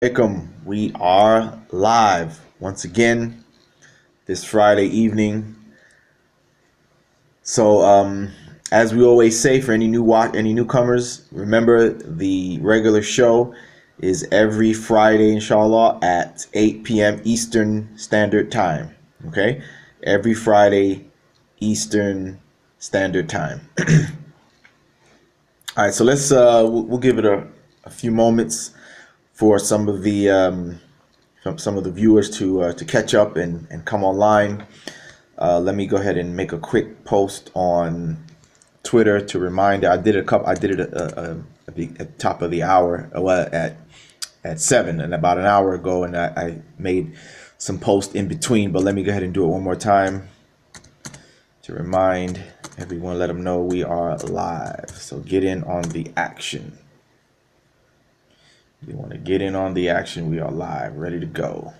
Alaikum. We are live once again this Friday evening. So, as we always say, for any newcomers, remember the regular show is every Friday, inshallah, at 8 p.m. Eastern Standard Time. Okay, every Friday Eastern Standard Time. All right, so we'll give it a few moments for some of the viewers to catch up and come online. Let me go ahead and make a quick post on Twitter to remind. I did it at the top of the hour, well, at 7 and about an hour ago, and I made some posts in between. But let me go ahead and do it one more time to remind everyone. Let them know we are live. So get in on the action. If you want to get in on the action, we are live, ready to go.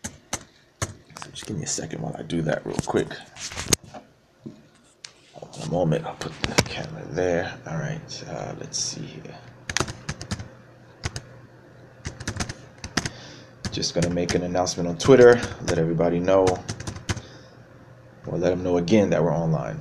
So just give me a second while I do that real quick. Hold on a moment. I'll put the camera there. All right. Let's see here. Just going to make an announcement on Twitter. Let everybody know. Or let them know again that we're online.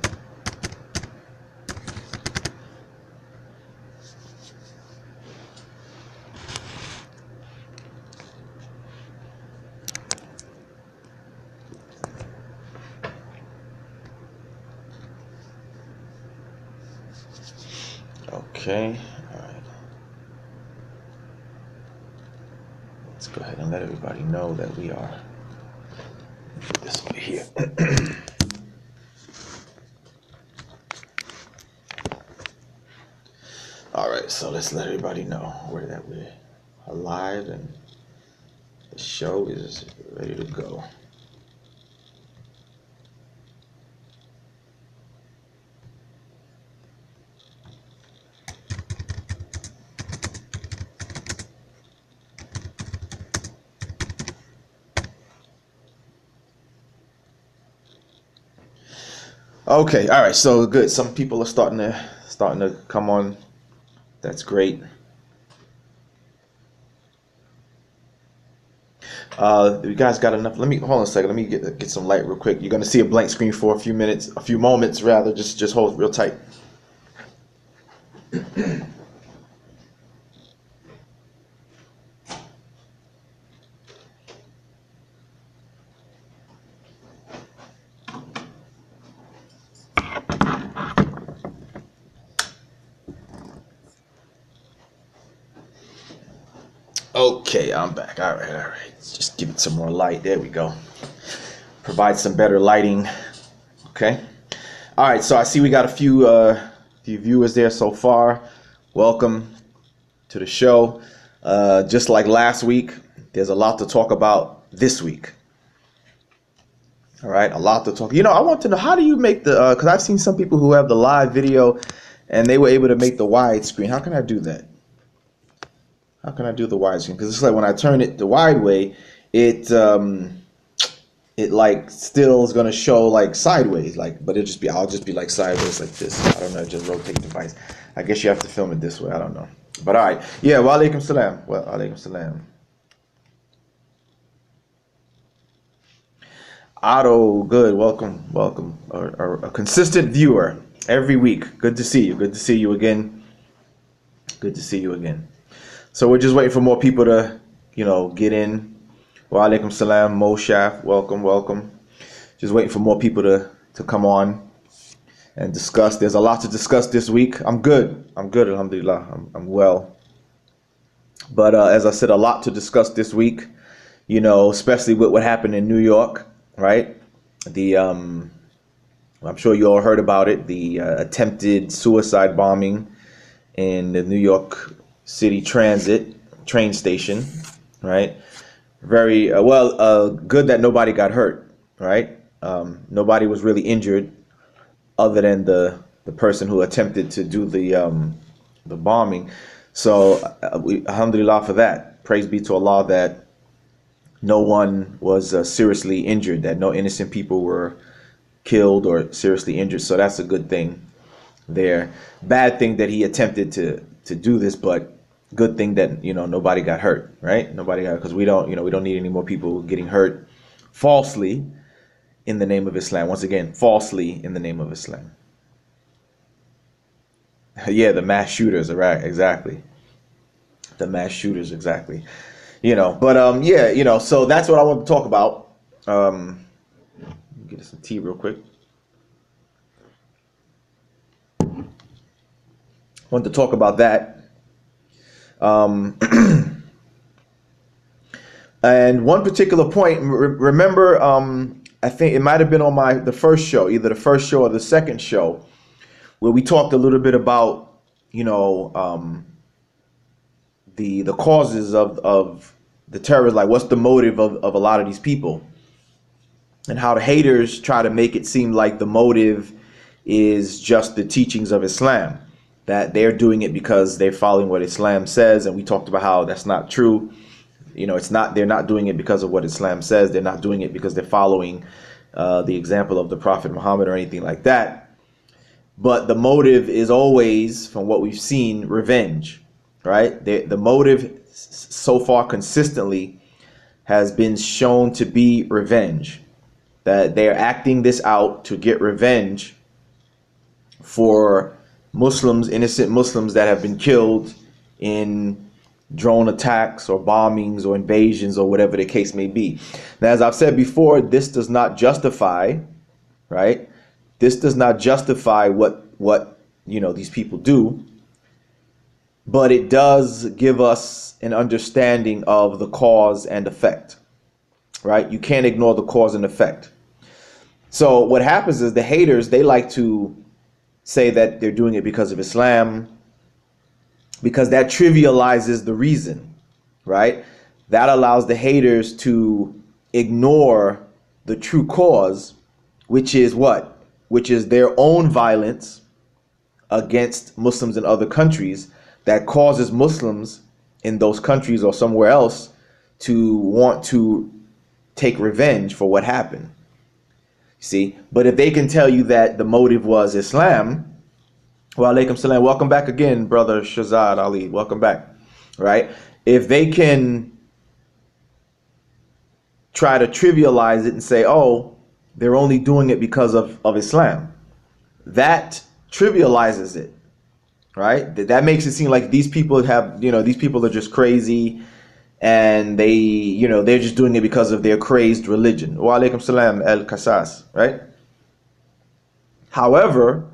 Okay, all right. Let's go ahead and let everybody know that we are. Put this over here. All right, so let's let everybody know that we're alive and the show is ready to go. Okay, all right, so good. Some people are starting to come on. That's great. You guys got enough? Let me hold on a second. Let me get some light real quick. You're gonna see a blank screen for a few moments rather. Just hold real tight. Okay, I'm back. All right. Just give it some more light. There we go. Provide some better lighting. Okay. All right. So I see we got a few viewers there so far. Welcome to the show. Just like last week, there's a lot to talk about this week. All right, a lot to talk. I want to know, how do you make the? Because I've seen some people who have the live video, and they were able to make the widescreen. How can I do that? How can I do the widescreen? Because it's like when I turn it the wide way, it like still is gonna show like sideways, but I'll just be like sideways like this. I don't know, just rotate the device. I guess you have to film it this way. I don't know. But all right, yeah. Wa alaikum salam. Wa alaikum salam. Otto, good. Welcome. A consistent viewer every week. Good to see you. Good to see you again. Good to see you again. So we're just waiting for more people to, get in. Wa alaikum salam, Mo Shaf, welcome. Just waiting for more people to come on and discuss. There's a lot to discuss this week. I'm good, alhamdulillah. I'm well. But as I said, a lot to discuss this week, especially with what happened in New York, right? I'm sure you all heard about it, the attempted suicide bombing in the New York City Transit train station, right? Very good that nobody got hurt, right? Nobody was really injured other than the person who attempted to do the bombing. So alhamdulillah for that. Praise be to Allah that no one was seriously injured, that no innocent people were killed or seriously injured. So that's a good thing. there. Bad thing that he attempted to do this, but good thing that, you know, nobody got hurt, right? Nobody got, because we don't, you know, we don't need any more people getting hurt falsely in the name of Islam. Once again, falsely in the name of Islam. Yeah, the mass shooters, right? Exactly. The mass shooters, exactly. You know, but yeah, you know, so that's what I want to talk about. Get some tea real quick. Want to talk about that. And one particular point, remember, I think it might have been on the first show, either the first show or the second show, where we talked a little bit about, you know, the causes of the terrorists, like what's the motive of a lot of these people, and how the haters try to make it seem like the motive is just the teachings of Islam, that they're doing it because they're following what Islam says. And we talked about how that's not true. You know, it's not, they're not doing it because of what Islam says. They're not doing it because they're following the example of the Prophet Muhammad or anything like that. But the motive is always, from what we've seen, revenge, right? The motive so far consistently has been shown to be revenge, that they're acting this out to get revenge for Muslims, innocent Muslims that have been killed in drone attacks or bombings or invasions or whatever the case may be. Now, as I've said before, this does not justify, right? This does not justify what you know, these people do, but it does give us an understanding of the cause and effect, right? You can't ignore the cause and effect. So what happens is the haters, they like to say that they're doing it because of Islam, because that trivializes the reason, right? That allows the haters to ignore the true cause, which is what? Which is their own violence against Muslims in other countries that causes Muslims in those countries or somewhere else to want to take revenge for what happened. See, but if they can tell you that the motive was Islam, wa alaikum salam, welcome back again, brother Shazad Ali, welcome back, right? If they can try to trivialize it and say, oh, they're only doing it because of Islam, that trivializes it, right? That makes it seem like these people have, you know, these people are just crazy and they, you know, they're just doing it because of their crazed religion. Wa alaikum salam al Qasas, right? However,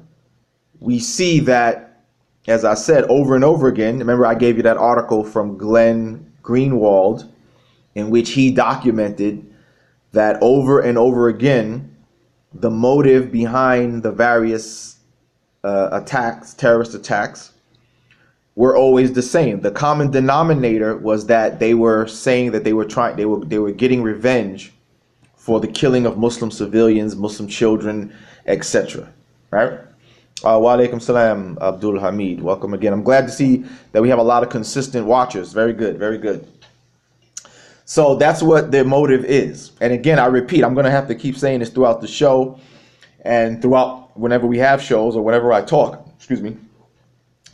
we see that, as I said over and over again, remember I gave you that article from Glenn Greenwald in which he documented that over and over again, the motive behind the various attacks, terrorist attacks, were always the same. The common denominator was that they were saying that they were getting revenge for the killing of Muslim civilians, Muslim children, etc. Right? Wa alaikum salam, Abdul Hamid. Welcome again. I'm glad to see that we have a lot of consistent watchers. Very good, very good. So that's what their motive is. And again, I repeat, I'm going to have to keep saying this throughout the show and throughout whenever we have shows or whenever I talk, excuse me,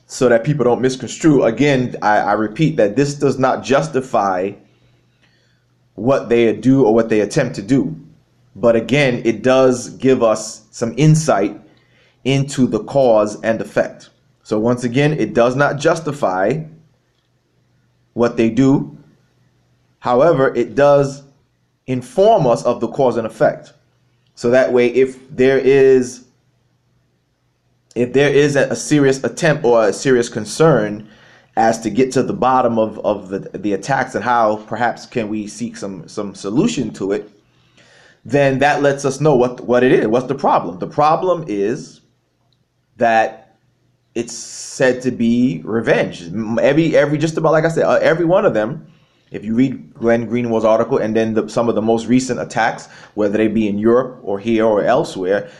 so that people don't misconstrue. Again, I repeat that this does not justify what they do or what they attempt to do. But again, it does give us some insight into the cause and effect. So once again, it does not justify what they do. However, it does inform us of the cause and effect. So that way, if there is a serious attempt or a serious concern as to get to the bottom of the attacks and how perhaps can we seek some solution to it, then that lets us know what it is. What's the problem? The problem is that it's said to be revenge. Just about, like I said, every one of them. If you read Glenn Greenwald's article and then some of the most recent attacks, whether they be in Europe or here or elsewhere,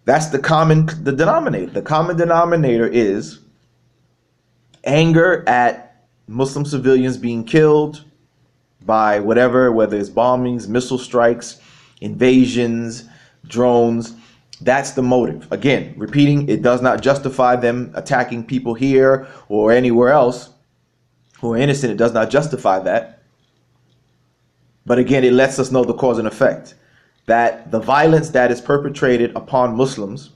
that's the denominator. The common denominator is anger at Muslim civilians being killed by whether it's bombings, missile strikes, invasions, drones, That's the motive. Again, repeating, it does not justify them attacking people here or anywhere else who are innocent. It does not justify that. But again, it lets us know the cause and effect. That the violence that is perpetrated upon Muslims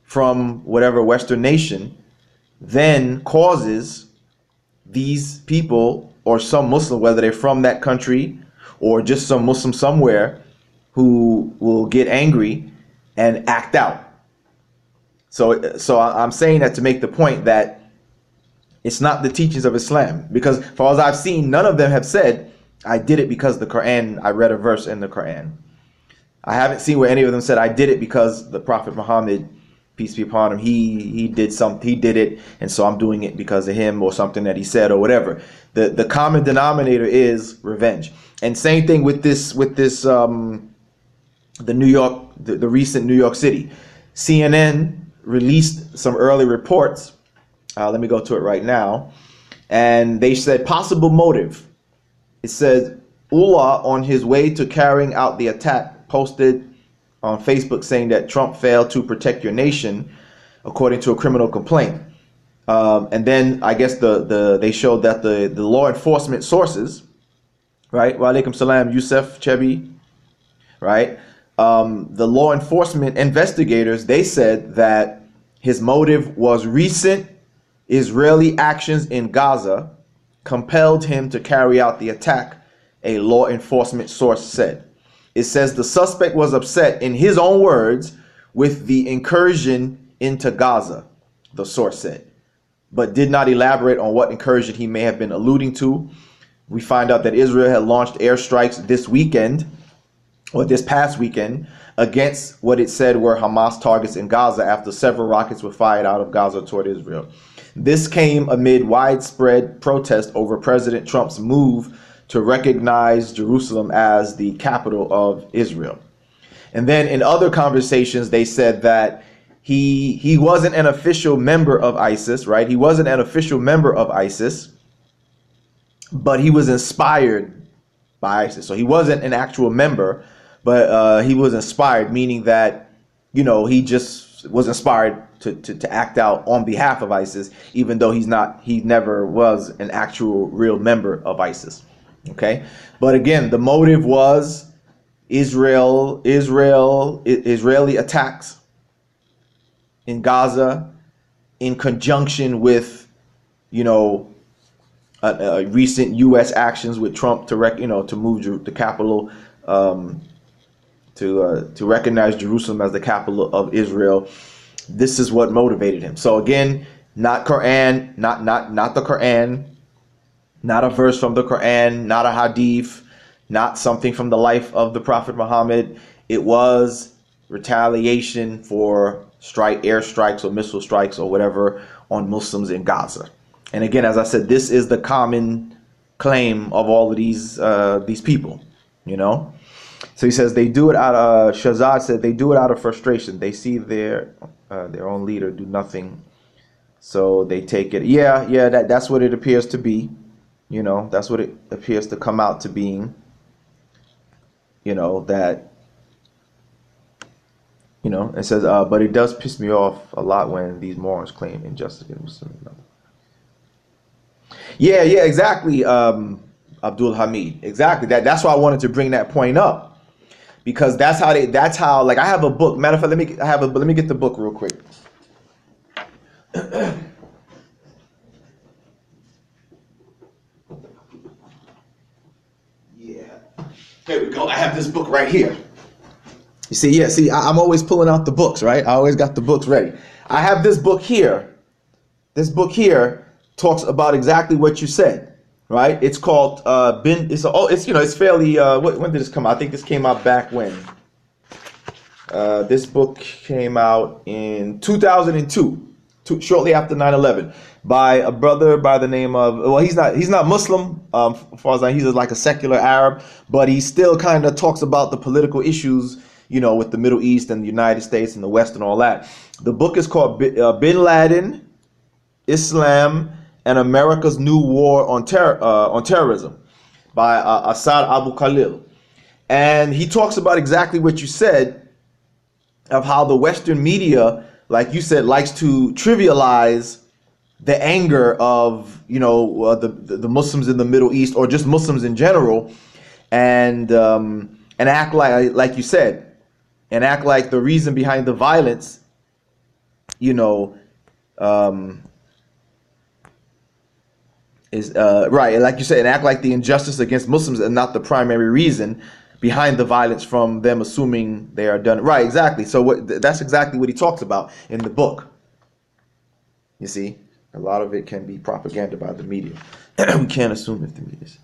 from whatever Western nation then causes these people or some Muslim, whether they're from that country or just some Muslim somewhere, who will get angry and act out. So I'm saying that to make the point that it's not the teachings of Islam, because as far as I've seen, none of them have said, I did it because the Quran, I read a verse in the Quran. I haven't seen where any of them said, I did it because the Prophet Muhammad, peace be upon him, he did it, and so I'm doing it because of him or something that he said or whatever. The common denominator is revenge. And same thing with this the recent New York City. CNN released some early reports. Let me go to it right now. And they said possible motive. It says Ullah, on his way to carrying out the attack, posted on Facebook saying that Trump failed to protect your nation, according to a criminal complaint. And then I guess they showed that the law enforcement sources, right? Wa alaikum salam, Yusuf Chebi, right? The law enforcement investigators, they said that his motive was recent Israeli actions in Gaza compelled him to carry out the attack, a law enforcement source said. It says the suspect was upset, in his own words, with the incursion into Gaza, the source said, but did not elaborate on what incursion he may have been alluding to. We find out that Israel had launched airstrikes this past weekend, against what it said were Hamas targets in Gaza after several rockets were fired out of Gaza toward Israel. This came amid widespread protest over President Trump's move to recognize Jerusalem as the capital of Israel. And then in other conversations, they said that he wasn't an official member of ISIS, right? He wasn't an official member of ISIS, but he was inspired by ISIS. So he wasn't an actual member, but he was inspired, meaning that, he just was inspired to act out on behalf of ISIS, even though he never was an actual real member of ISIS. Okay. But again, the motive was Israeli attacks in Gaza in conjunction with, recent U.S. actions with Trump to move the capital, to recognize Jerusalem as the capital of Israel. This is what motivated him. So again, not Quran, not the Quran, not a verse from the Quran, not a hadith, not something from the life of the Prophet Muhammad. It was retaliation for airstrikes or missile strikes or whatever on Muslims in Gaza. And again, as I said, this is the common claim of all of these people, So he says they do it Shahzad said they do it out of frustration. They see their own leader do nothing, so they take it. Yeah, that's what it appears to be. That's what it appears to come out to being. It says, but it does piss me off a lot when these morons claim injustice against Muslims. Yeah, exactly. Abdul Hamid, exactly. That's why I wanted to bring that point up, because that's how like I have a book. Matter of fact, let me get the book real quick. Yeah, here we go. I have this book right here. You see, I'm always pulling out the books, right? I always got the books ready. I have this book here. This book here talks about exactly what you said, right? It's called it's fairly when did this come out? I think this came out back when. This book came out in 2002, shortly after 9/11, by a brother by the name of, he's not Muslim, as far as I know, he's like a secular Arab, but he still kind of talks about the political issues, with the Middle East and the United States and the West and all that. The book is called Bin Laden, Islam, and America's New War on Terrorism by Assad Abu Khalil. And he talks about exactly what you said, of how the Western media, like you said, likes to trivialize the anger of, the Muslims in the Middle East, or just Muslims in general, and act like you said, and act like the reason behind the violence, is right, and like you said, and act like the injustice against Muslims are not the primary reason behind the violence, from them assuming they are done right. Exactly. So that's exactly what he talks about in the book. You see, a lot of it can be propaganda by the media. We can't assume if the media's.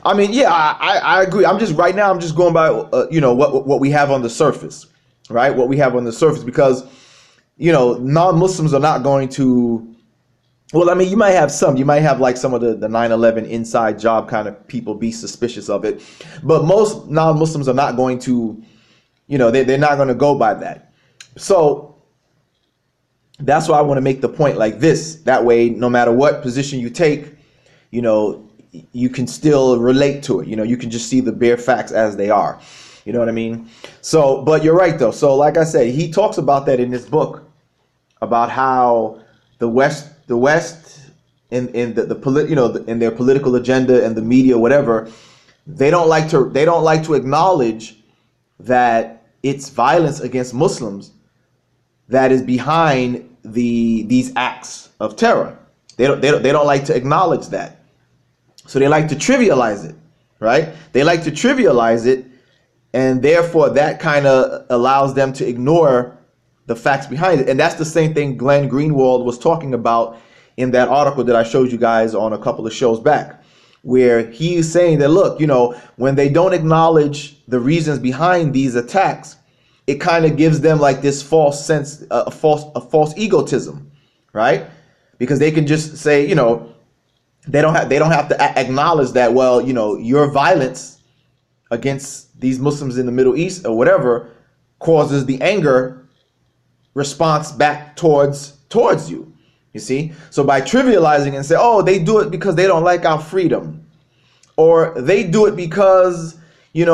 I mean, yeah, I agree. I'm just going by what we have on the surface, right? What we have on the surface, because non-Muslims are not going to. Well, I mean, you might have some. You might have like some of the 9/11 inside job kind of people be suspicious of it, but most non-Muslims are not going to, they're not going to go by that. So that's why I want to make the point like this. That way, no matter what position you take, you can still relate to it. You can just see the bare facts as they are. You know what I mean? So, but you're right though. So, like I said, he talks about that in this book, about how the West in in their political agenda and the media, whatever, they don't like to acknowledge that it's violence against Muslims that is behind these acts of terror. They don't like to acknowledge that. So they like to trivialize it, right? They like to trivialize it, and therefore that kind of allows them to ignore the facts behind it. And that's the same thing Glenn Greenwald was talking about in that article that I showed you guys on a couple of shows back, where he's saying that, look, when they don't acknowledge the reasons behind these attacks, it kind of gives them like this false sense, a false egotism, right? Because they can just say, they don't have to acknowledge that, well, your violence against these Muslims in the Middle East or whatever causes the anger response back towards you. You see? So by trivializing and say, oh, they do it because they don't like our freedom, or they do it because they're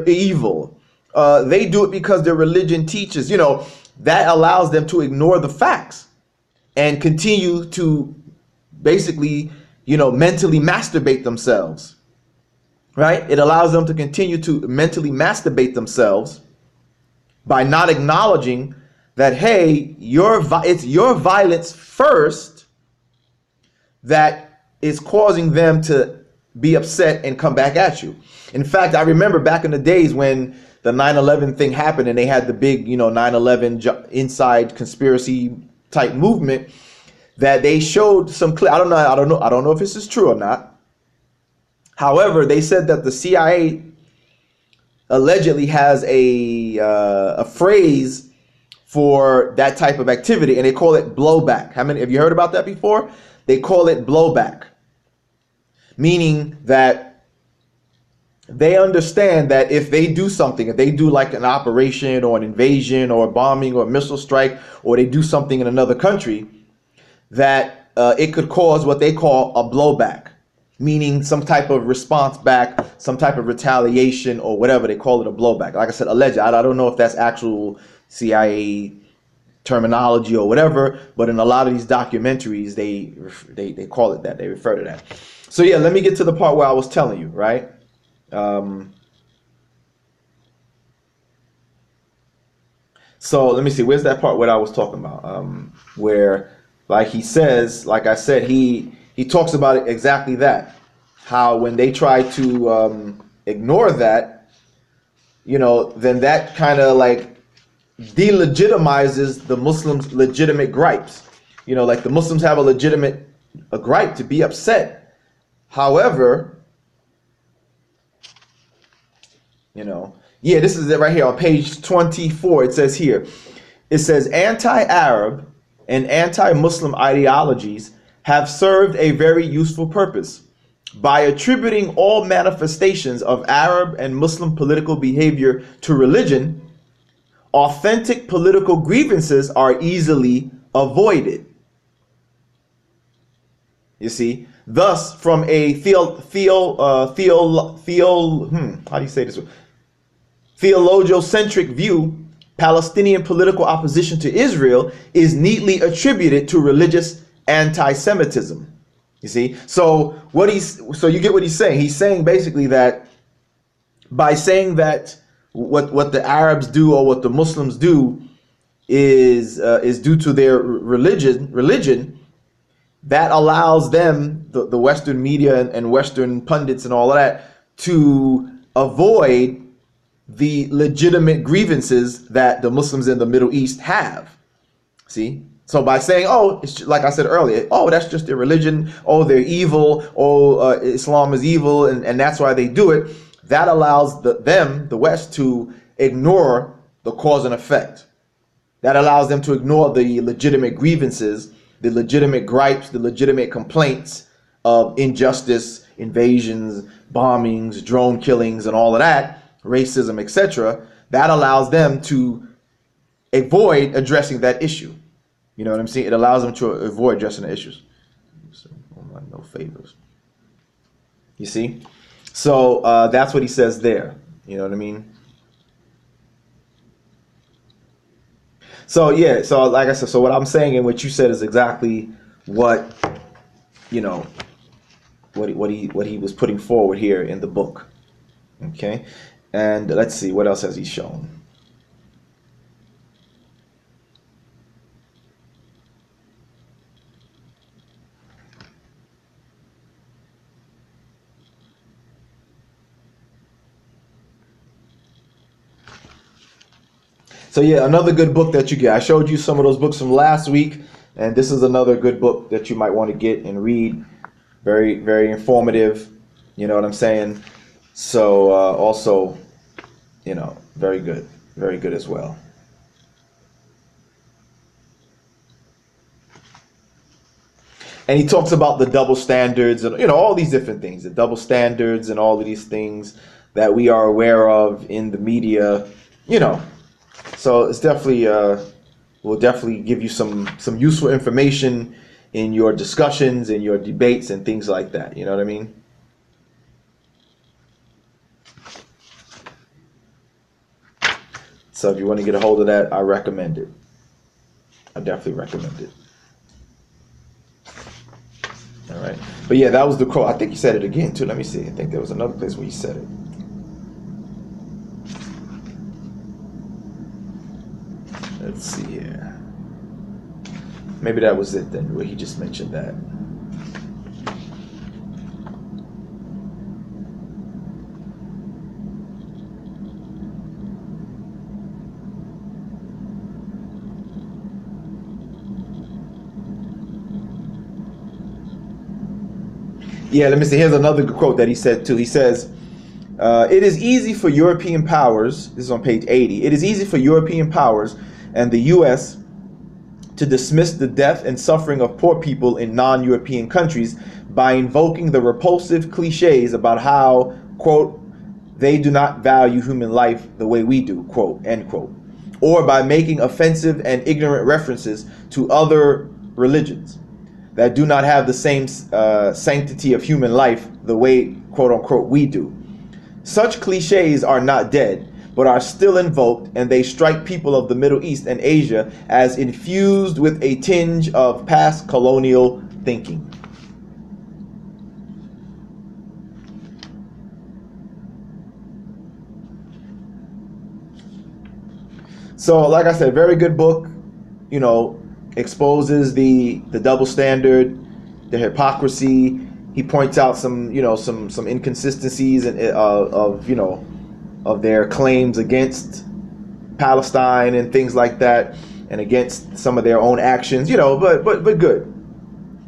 evil, they do it because their religion teaches, that allows them to ignore the facts and continue to basically mentally masturbate themselves, right? It allows them to continue to mentally masturbate themselves by not acknowledging that, hey, it's your violence first that is causing them to be upset and come back at you. In fact, I remember back in the days when the 9/11 thing happened and they had the big, 9/11 inside conspiracy type movement, that they showed some clip. I don't know if this is true or not. However, they said that the CIA allegedly has a phrase for that type of activity, and they call it blowback. Have you heard about that before? They call it blowback, meaning that they understand that if they do something, if they do like an operation or an invasion or a bombing or a missile strike, or they do something in another country, that it could cause what they call a blowback, meaning some type of response back, some type of retaliation or whatever. They call it a blowback. Like I said, alleged. I don't know if that's actual CIA terminology or whatever, but in a lot of these documentaries, they call it that. They refer to that. So yeah, let me get to the part where I was telling you, right? So let me see. Where's that part where I was talking about? Where, like he says, like I said, he talks about it exactly that. How when they try to ignore that, then that kind of like delegitimizes the Muslims' legitimate gripes. Like the Muslims have a gripe to be upset. However, yeah, this is it right here on page 24. It says here, it says anti-Arab and anti-Muslim ideologies have served a very useful purpose. By attributing all manifestations of Arab and Muslim political behavior to religion, authentic political grievances are easily avoided. You see, Thus, from a how do you say this? Theologocentric view, Palestinian political opposition to Israel is neatly attributed to religious anti-Semitism. You see, so you get what he's saying. He's saying basically that by saying that what the Arabs do or what the Muslims do is due to their religion, that allows them, the Western media and Western pundits and all of that, to avoid the legitimate grievances that the Muslims in the Middle East have. See? So by saying, oh, it's like I said earlier, oh, that's just their religion, oh, they're evil, oh, Islam is evil, and that's why they do it, that allows the West, to ignore the cause and effect. That allows them to ignore the legitimate grievances, the legitimate gripes, the legitimate complaints of injustice, invasions, bombings, drone killings, and all of that, racism, etc. That allows them to avoid addressing that issue. You know what I'm saying? It allows them to avoid addressing the issues. So, no favors. You see? So that's what he says there. You know what I mean? So yeah, so like I said, so what I'm saying and what you said is exactly what, you know, what he was putting forward here in the book. Okay? And let's see, what else has he shown? So yeah, another good book that you get. I showed you some of those books from last week, and this is another good book that you might want to get and read. Very, very informative. You know what I'm saying? So also, you know, very good as well. And he talks about the double standards and, you know, all these different things, the double standards and all of these things that we are aware of in the media, you know. So it's definitely will definitely give you some useful information in your discussions, in your debates, and things like that. You know what I mean? So if you want to get a hold of that, I recommend it. I definitely recommend it. All right. But yeah, that was the quote. I think he said it again too. Let me see. I think there was another place where he said it. Let's see here. Maybe that was it then, where he just mentioned that. Yeah, let me see. Here's another quote that he said too. He says, it is easy for European powers, this is on page 80, it is easy for European powers and the U.S. to dismiss the death and suffering of poor people in non-European countries by invoking the repulsive cliches about how, quote, they do not value human life the way we do, quote, end quote, or by making offensive and ignorant references to other religions that do not have the same sanctity of human life the way, quote unquote, we do. Such cliches are not dead, but are still invoked, and they strike people of the Middle East and Asia as infused with a tinge of past colonial thinking. So, like I said, very good book, you know, exposes the double standard, the hypocrisy. He points out some, you know, some inconsistencies and of, you know, of their claims against Palestine and things like that, and against some of their own actions, you know, but good.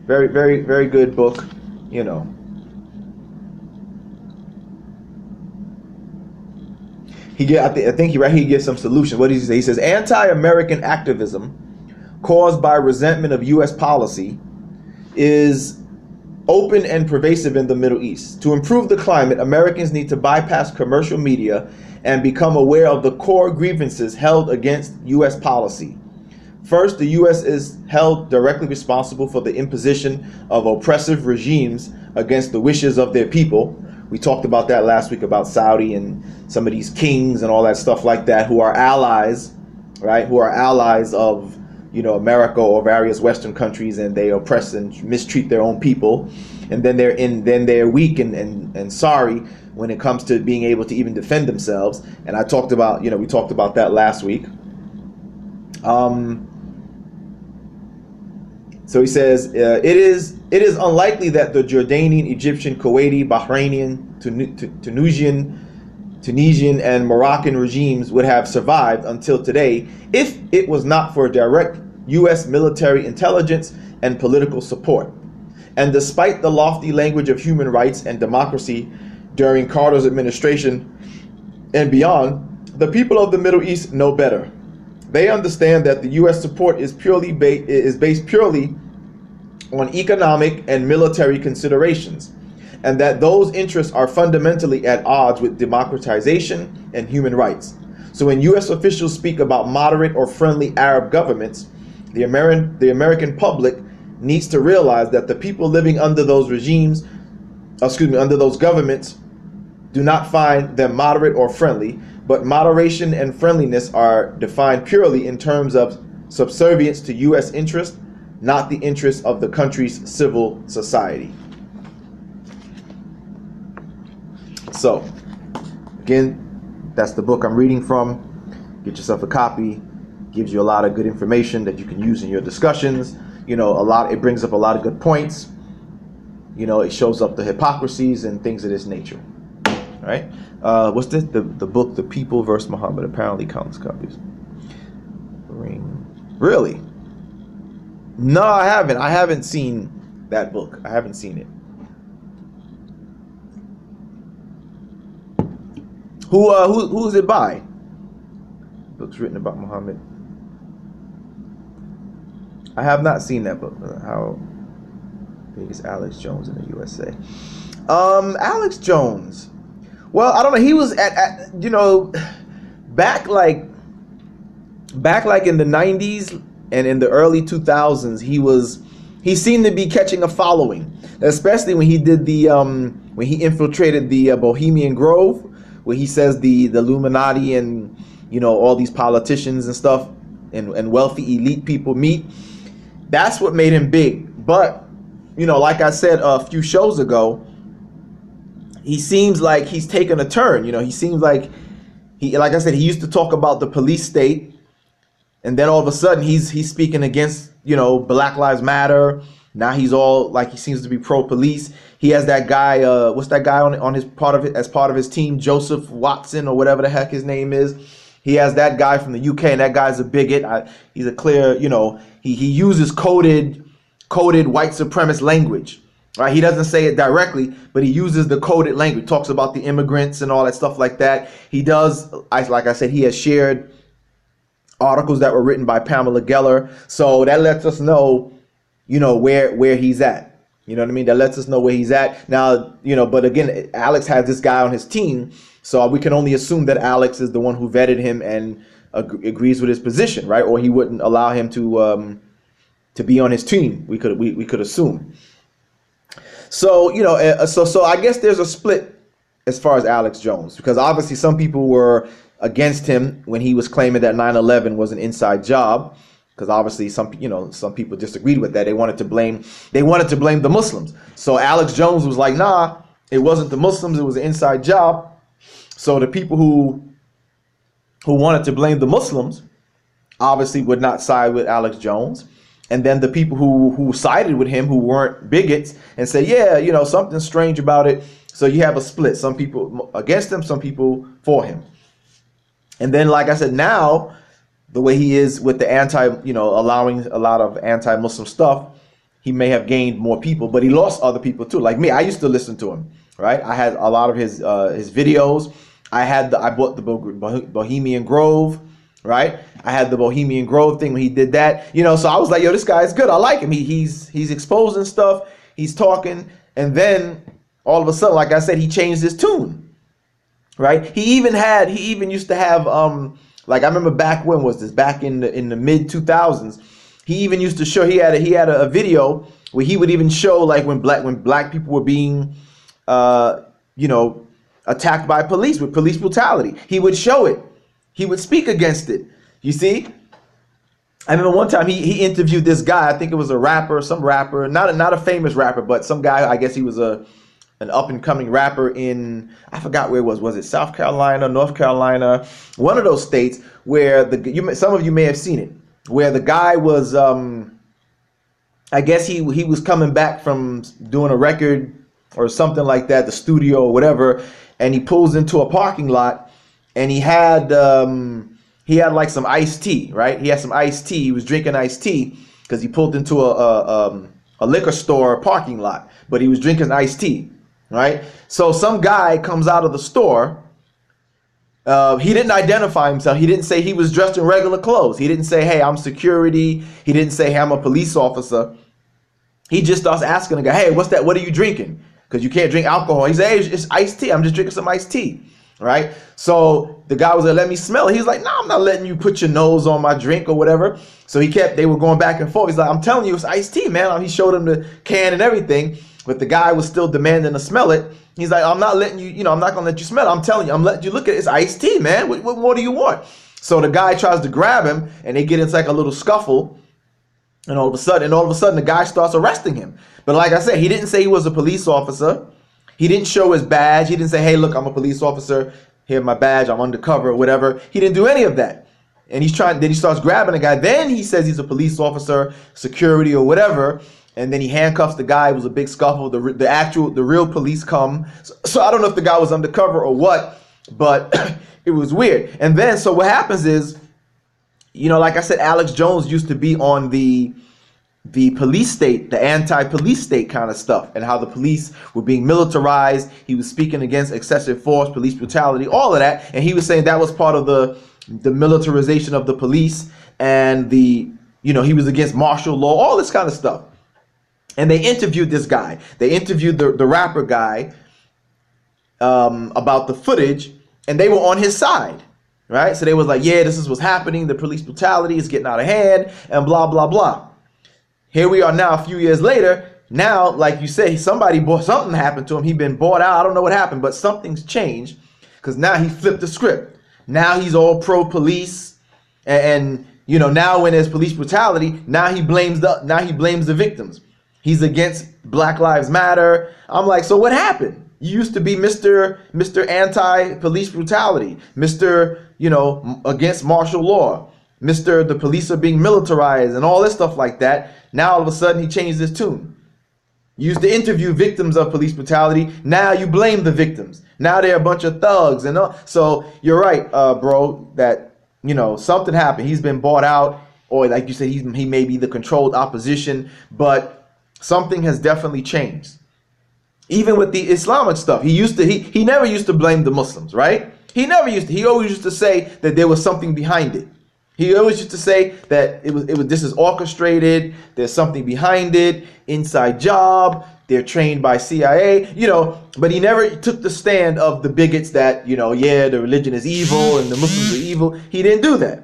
Very, very, very good book, you know. I think he gives some solution. What does he say? He says, anti-American activism caused by resentment of U.S. policy is open and pervasive in the Middle East. To improve the climate, Americans need to bypass commercial media and become aware of the core grievances held against U.S. policy. First, the U.S. is held directly responsible for the imposition of oppressive regimes against the wishes of their people. We talked about that last week about Saudi and some of these kings and all that stuff like that, who are allies, right? Who are allies of, you know, America or various Western countries, and they oppress and mistreat their own people. And then they're weak and sorry when it comes to being able to even defend themselves. And I talked about, you know, we talked about that last week. So he says, it is unlikely that the Jordanian, Egyptian, Kuwaiti, Bahrainian, Tunisian, and Moroccan regimes would have survived until today if it was not for direct U.S. military intelligence and political support. And despite the lofty language of human rights and democracy during Carter's administration and beyond, the people of the Middle East know better. They understand that the U.S. support is based purely on economic and military considerations, and that those interests are fundamentally at odds with democratization and human rights. So when U.S. officials speak about moderate or friendly Arab governments, the American public needs to realize that the people living under those regimes, under those governments, do not find them moderate or friendly, but moderation and friendliness are defined purely in terms of subservience to U.S. interests, not the interests of the country's civil society. So, again, that's the book I'm reading from. Get yourself a copy. Gives you a lot of good information that you can use in your discussions. You know, it brings up a lot of good points. You know, it shows up the hypocrisies and things of this nature. All right. What's this? The book, The People vs. Muhammad, apparently countless copies. Really? No, I haven't. I haven't seen that book. I haven't seen it. Who's it by? Books written about Muhammad. I have not seen that book. How big is Alex Jones in the USA? Alex Jones. Well, I don't know. He was at you know, back like in the 90s and in the early 2000s, he seemed to be catching a following, especially when he did when he infiltrated the Bohemian Grove, where he says the Illuminati and, you know, all these politicians and stuff and wealthy elite people meet. That's what made him big. But, you know, like I said a few shows ago, he seems like he's taken a turn. You know, he seems like like I said, he used to talk about the police state, and then all of a sudden he's speaking against, you know, Black Lives Matter. Now he's all like, he seems to be pro-police. He has that guy, what's that guy on his as part of his team, Joseph Watson or whatever the heck his name is. He has that guy from the UK, and that guy's a bigot. He's a clear, you know, he uses coded white supremacist language. Right? He doesn't say it directly, but he uses the coded language. Talks about the immigrants and all that stuff like that. He does, like I said, he has shared articles that were written by Pamela Geller. So that lets us know, you know, where he's at. You know what I mean? That lets us know where he's at. Now, you know, but again, Alex has this guy on his team, so we can only assume that Alex is the one who vetted him and agrees with his position, right? Or he wouldn't allow him to be on his team. We could assume. So, you know, so I guess there's a split as far as Alex Jones, because obviously some people were against him when he was claiming that 9/11 was an inside job, because obviously some people disagreed with that. They wanted to blame the Muslims. So Alex Jones was like, nah, it wasn't the Muslims, it was an inside job. So the people who wanted to blame the Muslims obviously would not side with Alex Jones. And then the people who sided with him, who weren't bigots, and said, yeah, you know, something's strange about it. So you have a split. Some people against him, some people for him. And then, like I said, now the way he is with the allowing a lot of anti-Muslim stuff, he may have gained more people, but he lost other people too. Like me, I used to listen to him, right? I had a lot of his videos. I bought the Bohemian Grove. Right, I had the Bohemian Grove thing when he did that, you know. So I was like, yo, this guy's good. I like him. He's exposing stuff. He's talking, and then all of a sudden, like I said, he changed his tune. Right? He even used to have Like I remember back when was this? Back in the mid 2000s. He even used to show. He had a video where he would even show like when black people were being, attacked by police with police brutality. He would show it. He would speak against it. You see. I remember one time he interviewed this guy. I think it was a rapper, some rapper, not a famous rapper, but some guy. I guess he was an up and coming rapper in, I forgot where it was. Was it South Carolina, North Carolina, one of those states where some of you may have seen it, where the guy was, I guess he was coming back from doing a record or something like that, the studio or whatever, and he pulls into a parking lot, and he had like some iced tea, right? He had some iced tea. He was drinking iced tea because he pulled into a liquor store parking lot, but he was drinking iced tea, right? So some guy comes out of the store. He didn't identify himself. He didn't say he was dressed in regular clothes. He didn't say, hey, I'm security. He didn't say, hey, I'm a police officer. He just starts asking the guy, hey, what's that? What are you drinking? Because you can't drink alcohol. He said, hey, it's iced tea. I'm just drinking some iced tea. Right? So the guy was like, let me smell it. He's like, no, I'm not letting you put your nose on my drink or whatever. So they were going back and forth. He's like, I'm telling you, it's iced tea, man. He showed him the can and everything, but the guy was still demanding to smell it. He's like, I'm not letting you, I'm not going to let you smell it. I'm telling you, I'm letting you look at it. It's iced tea, man. What more do you want? So the guy tries to grab him and they get into like a little scuffle. And all of a sudden, the guy starts arresting him. But like I said, he didn't say he was a police officer. He didn't show his badge. He didn't say, hey, look, I'm a police officer. Here's my badge. I'm undercover or whatever. He didn't do any of that. And then he starts grabbing the guy. Then he says he's a police officer, security or whatever. And then he handcuffs the guy. It was a big scuffle. The real police come. So I don't know if the guy was undercover or what, but it was weird. And then, so what happens is, like I said, Alex Jones used to be on the police state, the anti-police state kind of stuff, and how the police were being militarized. He was speaking against excessive force, police brutality, all of that. And he was saying that was part of the militarization of the police, and he was against martial law, all this kind of stuff. And they interviewed this guy. They interviewed the rapper guy about the footage, and they were on his side. Right? So they was like, yeah, this is what's happening. The police brutality is getting out of hand and blah, blah, blah. Here we are now a few years later. Now, like you say, something happened to him. He'd been bought out. I don't know what happened, but something's changed because now he flipped the script. Now he's all pro-police. And now when there's police brutality, now he blames the victims. He's against Black Lives Matter. I'm like, so what happened? You used to be Mr. Anti-Police Brutality, Mr. Against martial law, Mr. The police are being militarized and all this stuff like that. Now all of a sudden he changed his tune. You used to interview victims of police brutality. Now you blame the victims. Now they're a bunch of thugs and all. So you're right, bro, that something happened. He's been bought out, or like you said, he may be the controlled opposition, but something has definitely changed. Even with the Islamic stuff, he never used to blame the Muslims, right? He always used to say that there was something behind it. He always used to say that this is orchestrated, there's something behind it, inside job, they're trained by CIA, but he never took the stand of the bigots that, yeah, the religion is evil and the Muslims are evil. He didn't do that.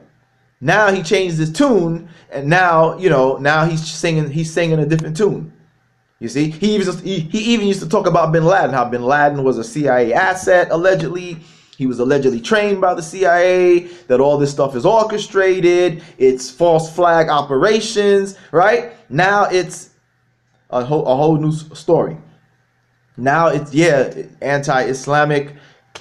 Now he changed his tune, and now he's singing a different tune. You see, he even used to talk about bin Laden, how bin Laden was a CIA asset, allegedly. He was allegedly trained by the CIA, that all this stuff is orchestrated, it's false flag operations, right? Now it's a whole new story. Now it's, anti-Islamic,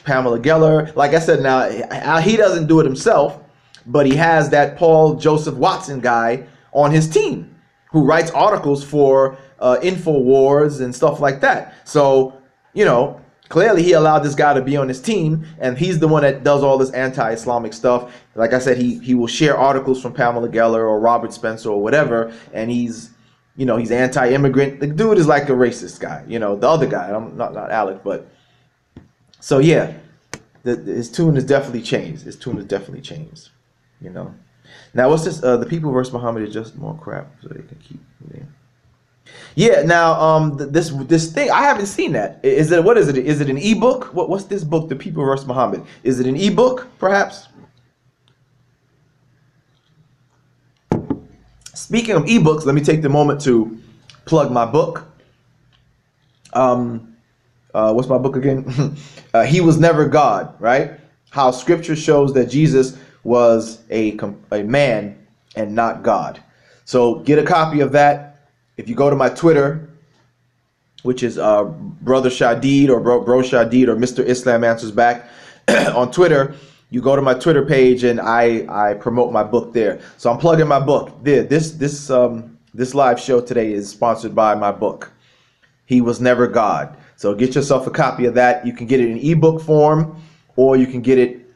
Pamela Geller. Like I said, now he doesn't do it himself, but he has that Paul Joseph Watson guy on his team who writes articles for InfoWars and stuff like that. So, clearly he allowed this guy to be on his team, and he's the one that does all this anti-Islamic stuff. Like I said, he will share articles from Pamela Geller or Robert Spencer or whatever, and he's anti-immigrant. The dude is like a racist guy, the other guy. I'm not Alec, but so yeah, his tune has definitely changed. Now what's this? The People versus Muhammad is just more crap, so they can keep. Yeah. Now, this thing, I haven't seen that. What is it? Is it an ebook? What's this book, The People versus Muhammad? Is it an ebook, perhaps? Speaking of ebooks, let me take the moment to plug my book. What's my book again? He Was Never God, right? How Scripture shows that Jesus was a man and not God. So get a copy of that. If you go to my Twitter, which is Brother Shadid or Bro Shadid or Mr. Islam Answers Back on Twitter, you go to my Twitter page and I promote my book there. So I'm plugging my book there. This live show today is sponsored by my book, He Was Never God. So get yourself a copy of that. You can get it in ebook form, or you can get it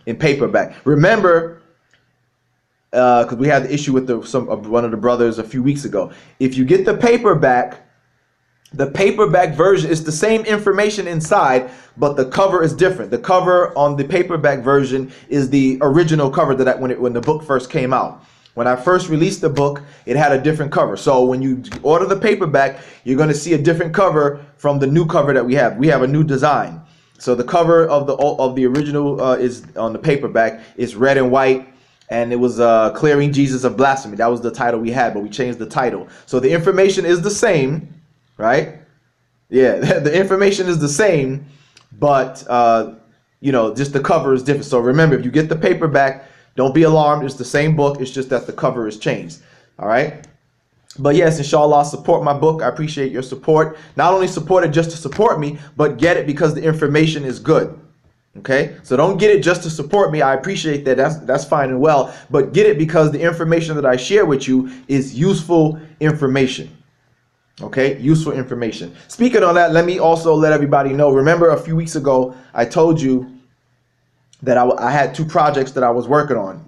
in paperback. Remember, because we had the issue with one of the brothers a few weeks ago. If you get the paperback version is the same information inside, but the cover is different. The cover on the paperback version is the original cover that when the book first came out. When I first released the book, it had a different cover. So when you order the paperback, you're going to see a different cover from the new cover that we have. We have a new design. So the cover of the original is on the paperback is red and white, and it was Clearing Jesus of Blasphemy. That was the title we had, but we changed the title. So the information is the same, right? Yeah, the information is the same, but just the cover is different. So remember, if you get the paperback, don't be alarmed. It's the same book. It's just that the cover is changed. All right. But yes, inshallah, support my book. I appreciate your support. Not only support it just to support me, but get it because the information is good. Okay. So don't get it just to support me. I appreciate that. That's fine and well. But get it because the information that I share with you is useful information. Okay. Useful information. Speaking on that, let me also let everybody know. Remember a few weeks ago, I told you that I had two projects that I was working on.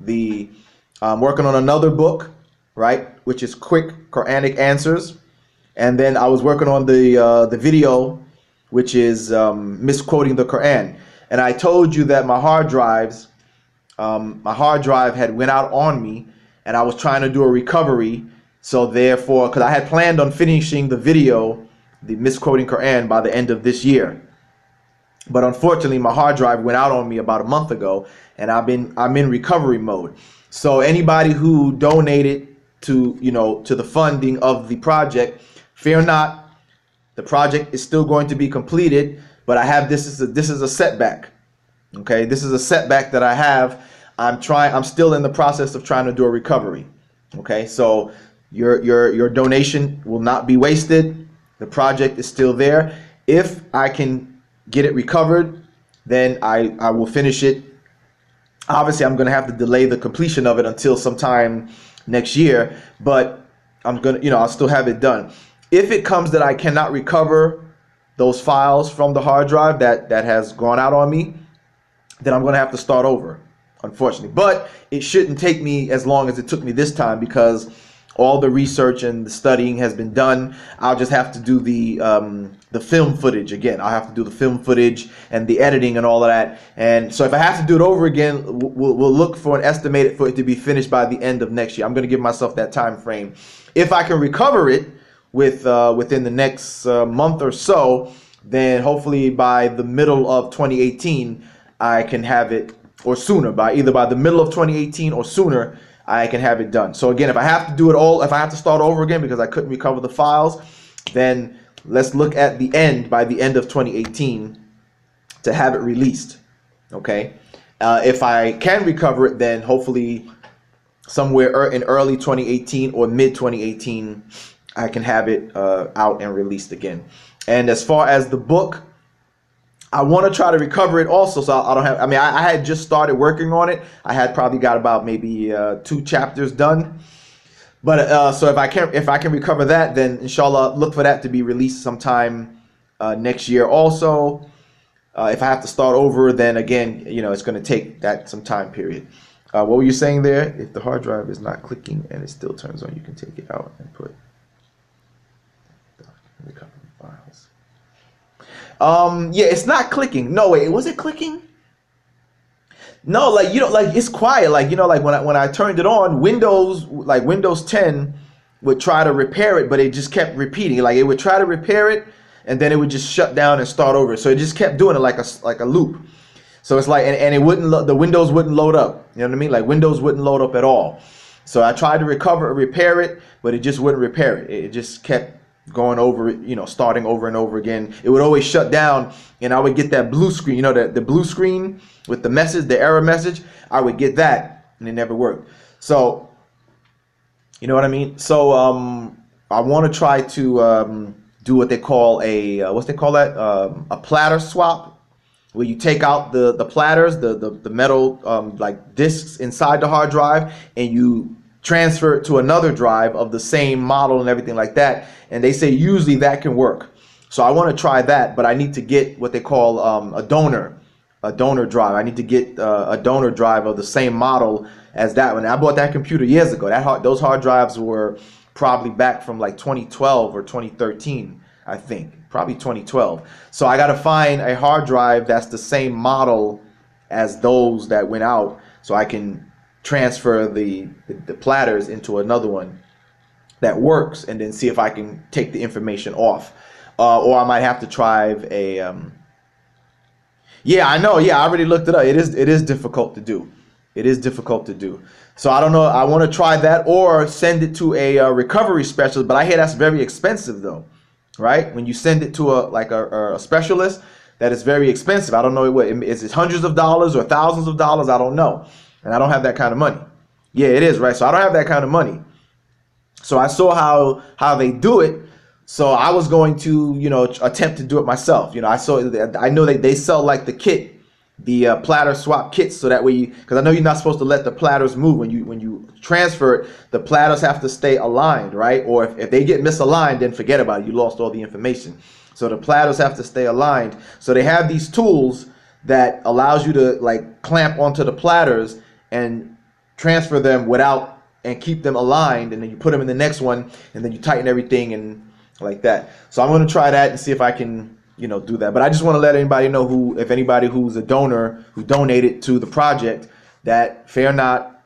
I'm working on another book, right, which is Quick Quranic Answers, and then I was working on the video, which is misquoting the Quran. And I told you that my hard drive had went out on me, and I was trying to do a recovery. So therefore, because I had planned on finishing the video, the misquoting Quran, by the end of this year. But unfortunately, my hard drive went out on me about a month ago, and I'm in recovery mode. So anybody who donated to the funding of the project, fear not, the project is still going to be completed. But I have this is a setback. Okay, this is a setback that I have. I'm still in the process of trying to do a recovery. Okay, so your donation will not be wasted. The project is still there. If I can get it recovered, then I will finish it. Obviously, I'm going to have to delay the completion of it until sometime next year, but I'm going to, I'll still have it done. If it comes that I cannot recover those files from the hard drive that has gone out on me, then I'm going to have to start over, unfortunately. But it shouldn't take me as long as it took me this time, because all the research and the studying has been done. I'll just have to do the film footage again. I'll have to do the film footage and the editing and all of that. And so if I have to do it over again, we'll look for an estimated for it to be finished by the end of next year. I'm going to give myself that time frame. If I can recover it within the next month or so, then hopefully by the middle of 2018, I can have it, or sooner, either by the middle of 2018 or sooner, I can have it done. So again, if I have to do it all, if I have to start over again because I couldn't recover the files, then let's look at by the end of 2018 to have it released. Okay. If I can recover it, then hopefully somewhere in early 2018 or mid 2018, I can have it out and released again. And as far as the book, I want to try to recover it also, so I don't have. I mean, I had just started working on it. I had probably got about maybe 2 chapters done. But so if I can recover that, then inshallah, look for that to be released sometime next year. Also, if I have to start over, then again, it's going to take that some time period. What were you saying there? If the hard drive is not clicking and it still turns on, you can take it out and put the recovery files. Yeah, it's not clicking. No, wait, was it clicking? No, like, it's quiet. Like, like when I turned it on, Windows 10 would try to repair it, but it just kept repeating. Like, it would try to repair it, and then it would just shut down and start over. So it just kept doing it like a loop. So it's like, and it wouldn't, the Windows wouldn't load up. You know what I mean? Like, Windows wouldn't load up at all. So I tried to repair it, but it just wouldn't repair it. It just kept going over, starting over and over again. It would always shut down, and I would get that blue screen, the blue screen with the message, the error message. I would get that, and it never worked. So, you know what I mean? So I want to try to do what they call a platter swap, where you take out the platters, the metal like discs inside the hard drive, and you transfer it to another drive of the same model and everything like that. And they say usually that can work. So I want to try that, but I need to get what they call a donor drive. I need to get a donor drive of the same model as that one. I bought that computer years ago. Those hard drives were probably back from like 2012 or 2013, I think. Probably 2012. So I got to find a hard drive that's the same model as those that went out, so I can transfer the platters into another one that works, and then see if I can take the information off. Or I might have to try yeah, I know. Yeah, I already looked it up. It is difficult to do. It is difficult to do. So I don't know. I want to try that, or send it to a recovery specialist. But I hear that's very expensive, though. Right? When you send it to a specialist, that is very expensive. I don't know what is it, hundreds of dollars or thousands of dollars. I don't know, and I don't have that kind of money. Yeah, it is, right? So I don't have that kind of money. So I saw how they do it. So I was going to, attempt to do it myself. I know that they sell like the kit, the platter swap kits, so that way, because I know you're not supposed to let the platters move when you transfer it. The platters have to stay aligned, right? Or if they get misaligned, then forget about it. You lost all the information. So the platters have to stay aligned. So they have these tools that allows you to like clamp onto the platters and transfer them and keep them aligned, and then you put them in the next one, and then you tighten everything and like that. So I'm going to try that and see if I can do that. But I just want to let anybody know if anybody who's a donor who donated to the project, that fear not,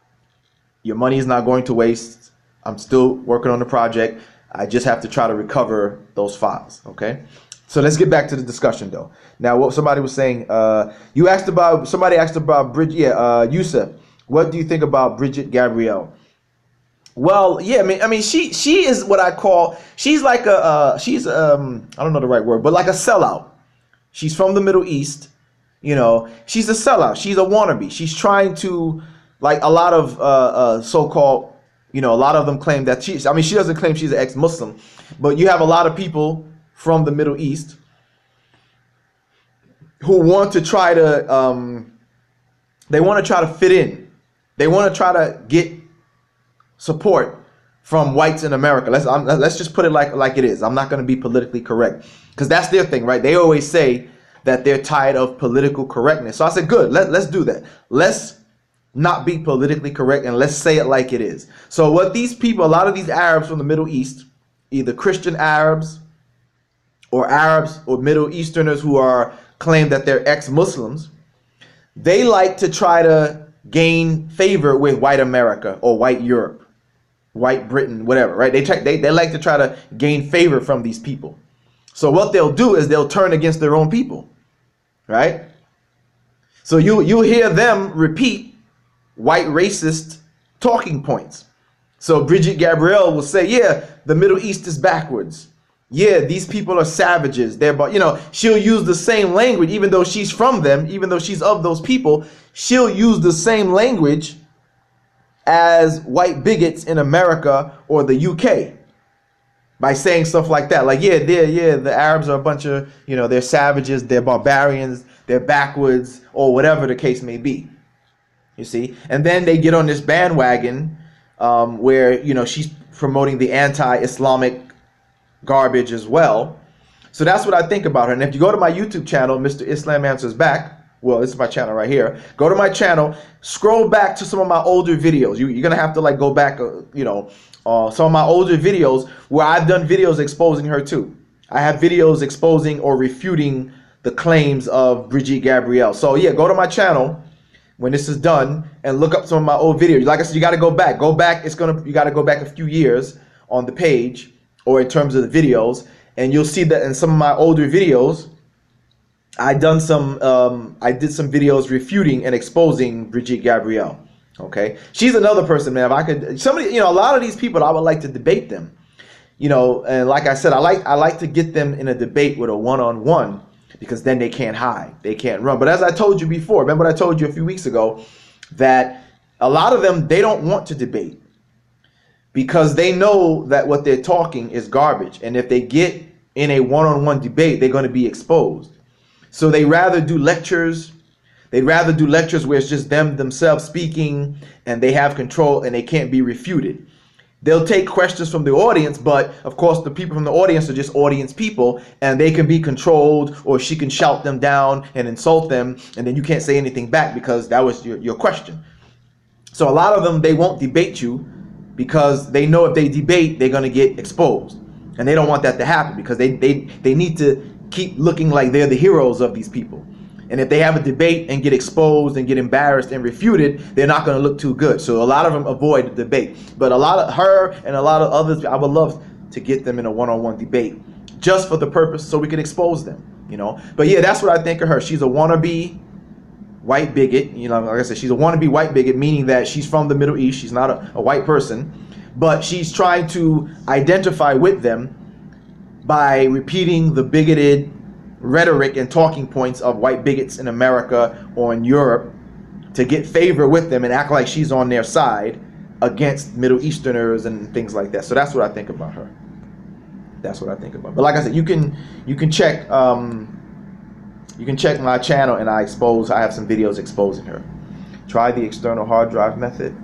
your money is not going to waste. I'm still working on the project. I just have to try to recover those files. Okay. So let's get back to the discussion though. Now, what somebody was saying, somebody asked about Bridget. Yeah, Yusuf, what do you think about Bridget Gabrielle? Well, yeah, I mean, she is what I call, she's like I don't know the right word, but like a sellout. She's from the Middle East, she's a sellout. She's a wannabe. She's trying to, like a lot of so-called, a lot of them claim that she doesn't claim she's an ex-Muslim, but you have a lot of people from the Middle East who want to try to, they want to try to fit in. They want to try to get support from whites in America. Let's just put it like it is. I'm not going to be politically correct, because that's their thing, right? They always say that they're tired of political correctness. So I said, good, let's do that. Let's not be politically correct, and let's say it like it is. So what these people, a lot of these Arabs from the Middle East, either Christian Arabs or Middle Easterners who claim that they're ex-Muslims, they like to try to gain favor with white America or white Europe, white Britain, whatever, right? They like to try to gain favor from these people. So what they'll do is they'll turn against their own people, right? So you'll hear them repeat white racist talking points. So Bridget Gabrielle will say, yeah, the Middle East is backwards. Yeah, these people are savages. She'll use the same language, even though she's from them, even though she's of those people, she'll use the same language as white bigots in America or the UK by saying stuff like that. Like, the Arabs are a bunch of, they're savages, they're barbarians, they're backwards, or whatever the case may be. You see? And then they get on this bandwagon where, she's promoting the anti-Islamic garbage as well. So that's what I think about her. And if you go to my YouTube channel, Mr. Islam Answers Back, well, this is my channel right here. Go to my channel, scroll back to some of my older videos. You're going to have to go back, some of my older videos where I've done videos exposing her too. I have videos exposing or refuting the claims of Bridget Gabrielle. So yeah, go to my channel when this is done and look up some of my old videos. Like I said, you got to go back. You got to go back a few years on the page, or in terms of the videos, and you'll see that in some of my older videos, I did some videos refuting and exposing Bridget Gabrielle. Okay, she's another person, man. If I could, somebody, a lot of these people, I would like to debate them. And like I said, I like to get them in a debate with a one-on-one, because then they can't hide, they can't run. But as I told you before, remember what I told you a few weeks ago, that a lot of them, they don't want to debate because they know that what they're talking is garbage, and if they get in a one-on-one debate, they're going to be exposed. So they rather do lectures. They'd rather do lectures where it's just them themselves speaking and they have control and they can't be refuted. They'll take questions from the audience, but of course the people from the audience are just audience people, and they can be controlled, or she can shout them down and insult them, and then you can't say anything back because that was your question. So a lot of them, they won't debate you because they know if they debate, they're going to get exposed. And they don't want that to happen because they need to keep looking like they're the heroes of these people. And if they have a debate and get exposed and get embarrassed and refuted, they're not going to look too good. So a lot of them avoid the debate. But a lot of her and a lot of others, I would love to get them in a one-on-one debate just for the purpose so we can expose them, But yeah, that's what I think of her. She's a wannabe white bigot. Like I said, she's a wannabe white bigot, meaning that she's from the Middle East. She's not a white person, but she's trying to identify with them by repeating the bigoted rhetoric and talking points of white bigots in America or in Europe to get favor with them and act like she's on their side against Middle Easterners and things like that. So that's what I think about her. That's what I think about. But like I said, you can check my channel, and I have some videos exposing her. Try the external hard drive method.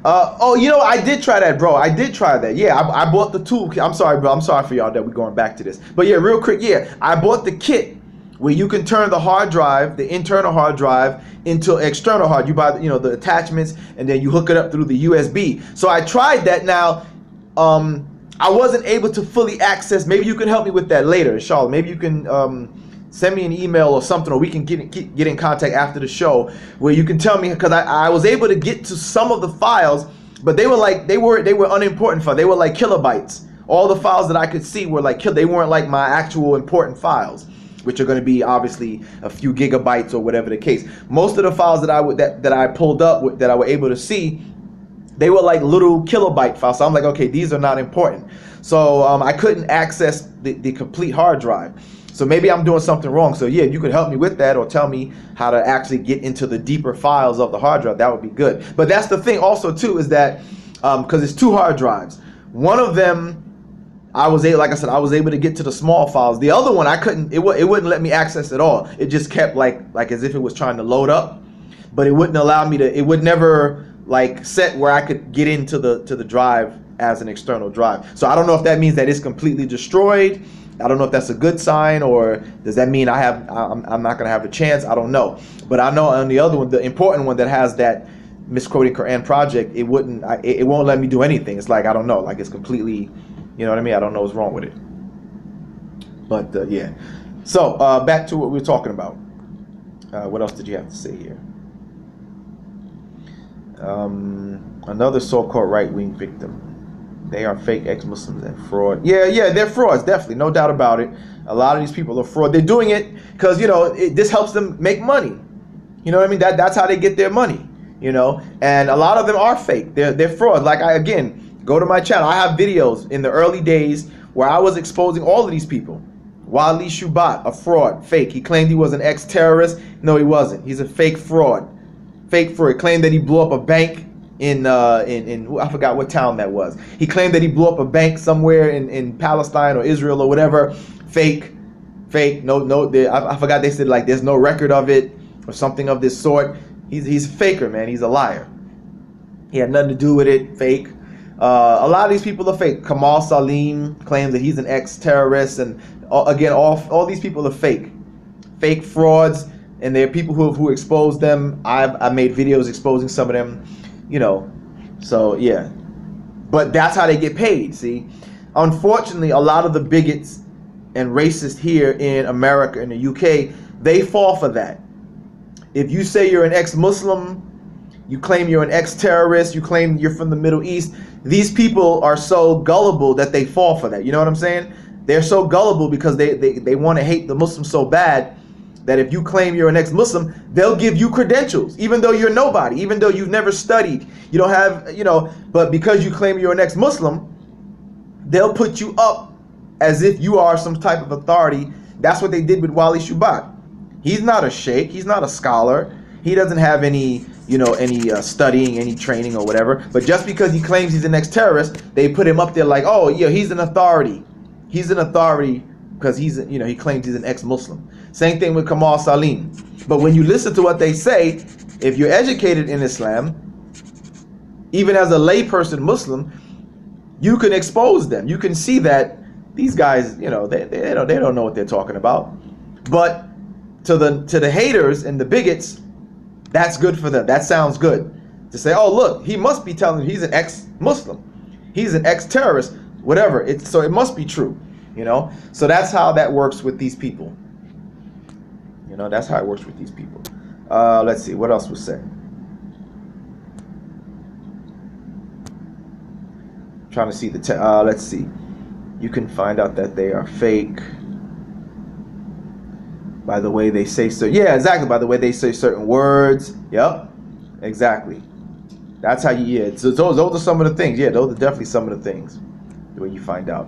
I did try that, bro. I did try that. Yeah, I bought the tool. I'm sorry, bro. I'm sorry for y'all that we're going back to this. But yeah, real quick, yeah, I bought the kit where you can turn the hard drive, the internal hard drive, into external hard. You buy, the attachments, and then you hook it up through the USB. So I tried that. Now, I wasn't able to fully access. Maybe you can help me with that later, Charlotte. Maybe you can send me an email or something, or we can get in contact after the show where you can tell me, because I was able to get to some of the files, but they were unimportant files. They were like kilobytes. All the files that I could see were like they weren't like my actual important files, which are going to be obviously a few gigabytes or whatever the case. Most of the files that I pulled up that I were able to see, they were like little kilobyte files. So I'm like, okay, these are not important. So I couldn't access the complete hard drive. So maybe I'm doing something wrong. So yeah, if you could help me with that, or tell me how to actually get into the deeper files of the hard drive, that would be good. But that's the thing also too, is that because it's two hard drives. One of them, like I said, I was able to get to the small files. The other one, I couldn't. It wouldn't let me access at all. It just kept like as if it was trying to load up, but it wouldn't allow me to. It would never like set where I could get into the drive as an external drive. So I don't know if that means that it's completely destroyed. I don't know if that's a good sign, or does that mean I'm not gonna have a chance? I don't know. But I know on the other one, the important one that has that misquoting Quran project, it won't let me do anything. It's like, I don't know, like it's completely, you know what I mean? I don't know what's wrong with it. But yeah. So back to what we were talking about. What else did you have to say here? Another so-called right-wing victim. They are fake ex-Muslims and fraud. Yeah, they're frauds, definitely, no doubt about it. A lot of these people are fraud. They're doing it because, this helps them make money. You know what I mean? That's how they get their money, And a lot of them are fake. They're fraud. Like, again, go to my channel. I have videos in the early days where I was exposing all of these people. Wali Shubat, a fraud, fake. He claimed he was an ex-terrorist. No, he wasn't. He's a fake fraud. Fake fraud. He claimed that he blew up a bank in I forgot what town that was. He claimed that he blew up a bank somewhere in Palestine or Israel or whatever. Fake. No. I forgot, they said like there's no record of it or something of this sort. He's a faker, man. He's a liar. He had nothing to do with it. Fake. A lot of these people are fake. Kamal Salim claims that he's an ex-terrorist, and again, all these people are fake frauds, and there are people who expose them. I made videos exposing some of them. So yeah, but that's how they get paid. See, unfortunately, a lot of the bigots and racists here in America, in the UK, they fall for that. If you say you're an ex-Muslim, you claim you're an ex-terrorist, you claim you're from the Middle East, these people are so gullible that they fall for that. You know what I'm saying? They're so gullible because they want to hate the Muslims so bad that if you claim you're an ex-Muslim, they'll give you credentials, even though you're nobody, even though you've never studied, you don't have, but because you claim you're an ex-Muslim, they'll put you up as if you are some type of authority. That's what they did with Wali Shubat. He's not a sheikh, he's not a scholar, he doesn't have any studying, any training or whatever, but just because he claims he's an ex-terrorist, they put him up there like, oh yeah, he's an authority. He's an authority because he claims he's an ex-Muslim. Same thing with Kamal Salim. But when you listen to what they say, if you're educated in Islam, even as a layperson Muslim, you can expose them. You can see that these guys, they don't know what they're talking about. But to the haters and the bigots, that's good for them. That sounds good. To say, oh look, he must be telling you he's an ex-Muslim. He's an ex-terrorist, whatever. So it must be true, So that's how that works with these people. That's how it works with these people. Let's see, what else was said? Trying to see let's see. You can find out that they are fake by the way they say so. Yeah, exactly. By the way they say certain words. Yep, exactly. That's how you. Yeah. So those are some of the things. Yeah, those are definitely some of the things. The way you find out.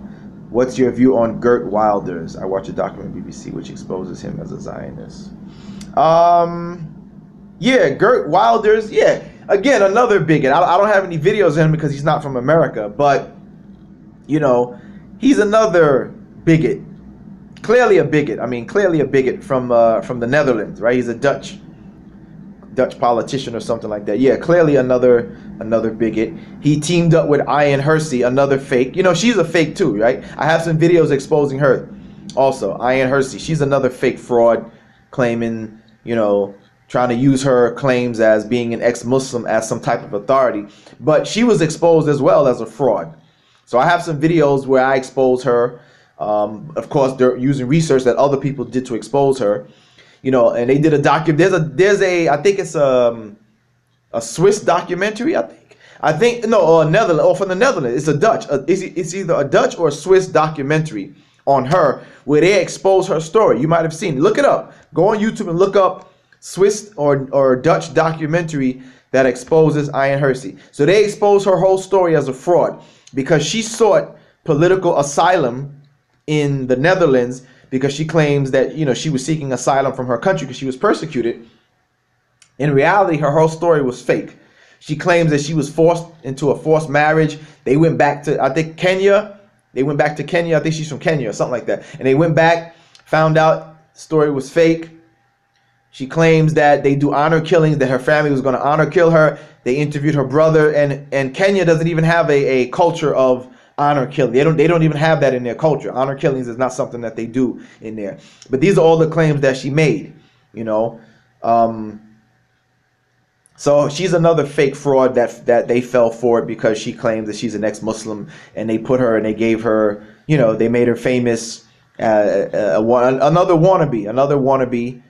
What's your view on Geert Wilders? I watched a documentary on BBC which exposes him as a Zionist. Yeah, Geert Wilders. Yeah, again another bigot. I don't have any videos of him because he's not from America, but he's another bigot. Clearly a bigot. I mean, clearly a bigot from the Netherlands, right? He's a Dutch politician or something like that. Yeah, clearly another bigot. He teamed up with Ayan Hirsi, another fake. She's a fake too, right? I have some videos exposing her. Also, Ayan Hirsi, she's another fake fraud, claiming, trying to use her claims as being an ex-Muslim as some type of authority. But she was exposed as well as a fraud. So I have some videos where I expose her. Of course, they're using research that other people did to expose her. And they did a I think it's a Swiss documentary. I think no, Netherlands, or from the Netherlands. It's a Dutch. It's either a Dutch or a Swiss documentary on her where they expose her story. You might have seen. Look it up. Go on YouTube and look up Swiss or Dutch documentary that exposes Ayan Hirsi. So they expose her whole story as a fraud because she sought political asylum in the Netherlands because she claims that she was seeking asylum from her country because she was persecuted. In reality, her whole story was fake. She claims that she was forced into a forced marriage. They went back to, I think, Kenya. They went back to Kenya. I think she's from Kenya or something like that. And they went back, found out the story was fake. She claims that they do honor killings, that her family was going to honor kill her. They interviewed her brother, and Kenya doesn't even have a culture of honor killing. They don't even have that in their culture. Honor killings is not something that they do in there. But these are all the claims that she made, So she's another fake fraud that they fell for it because she claims that she's an ex-Muslim, and they put her and they gave her, they made her famous, another wannabe,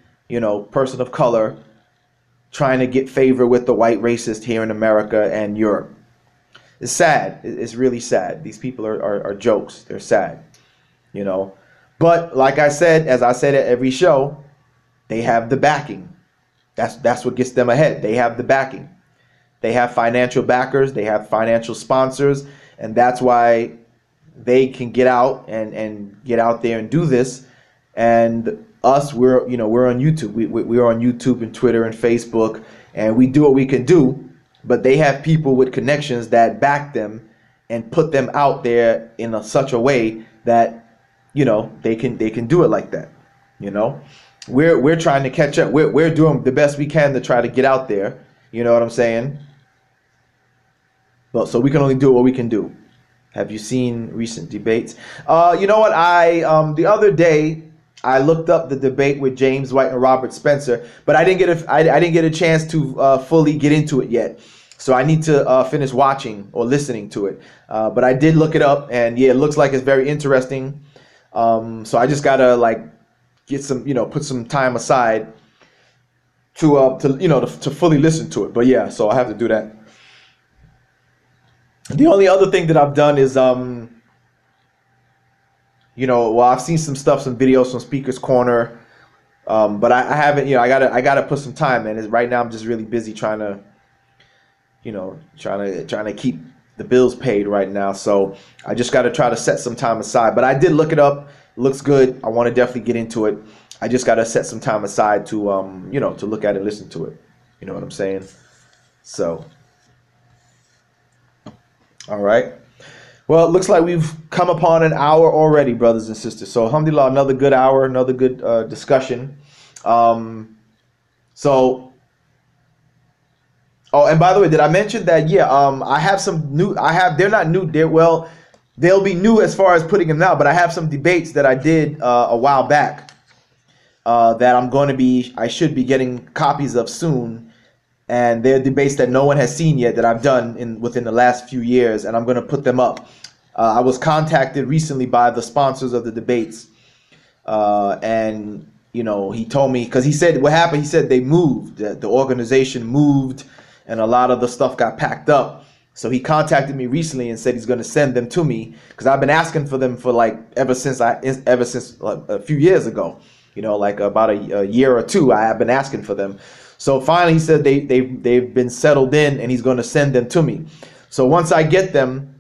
person of color trying to get favor with the white racist here in America and Europe. It's sad. It's really sad. These people are jokes. They're sad, But like I said, as I said at every show, they have the backing. That's what gets them ahead. They have the backing. They have financial backers. They have financial sponsors, and that's why they can get out and get out there and do this. And us, we're on YouTube. We're on YouTube and Twitter and Facebook, and we do what we can do. But they have people with connections that back them and put them out there in such a way that they can do it like that. We're trying to catch up. We're doing the best we can to try to get out there. You know what I'm saying? Well, so we can only do what we can do. Have you seen recent debates? You know what? The other day I looked up the debate with James White and Robert Spencer, but I didn't get a chance to fully get into it yet. So I need to finish watching or listening to it. But I did look it up, and yeah, it looks like it's very interesting. So I just gotta get some, put some time aside to fully listen to it. But yeah, so I have to do that. The only other thing that I've done is I've seen some stuff, some videos from Speaker's Corner, But I haven't, I gotta put some time in. Right now I'm just really busy trying to, trying to keep the bills paid right now. So I just got to try to set some time aside. But I did look it up. It looks good. I want to definitely get into it. I just got to set some time aside to, to look at it, listen to it. You know what I'm saying? So, all right. Well, it looks like we've come upon an hour already, brothers and sisters. So, alhamdulillah, another good hour, another good discussion. So, oh, and by the way, did I mention that? Yeah, I have some new. They're not new. They'll be new as far as putting them out. But I have some debates that I did a while back that I should be getting copies of soon. And they're debates that no one has seen yet that I've done within the last few years, and I'm going to put them up. I was contacted recently by the sponsors of the debates, and he told me, because he said what happened. He said they moved, the organization moved, and a lot of the stuff got packed up. So he contacted me recently and said he's going to send them to me, because I've been asking for them for like ever since a few years ago. Like about a year or two, I have been asking for them. So finally, he said they've been settled in, and he's going to send them to me. So once I get them,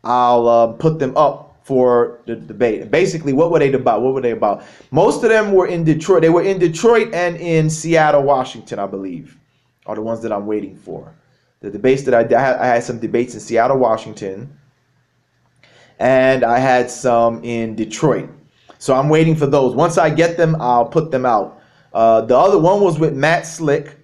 I'll put them up for the debate. Basically, what were they about? What were they about? Most of them were in Detroit. They were in Detroit and in Seattle, Washington, I believe, are the ones that I'm waiting for. The debates that I had some debates in Seattle, Washington, and I had some in Detroit. So I'm waiting for those. Once I get them, I'll put them out. The other one was with Matt Slick.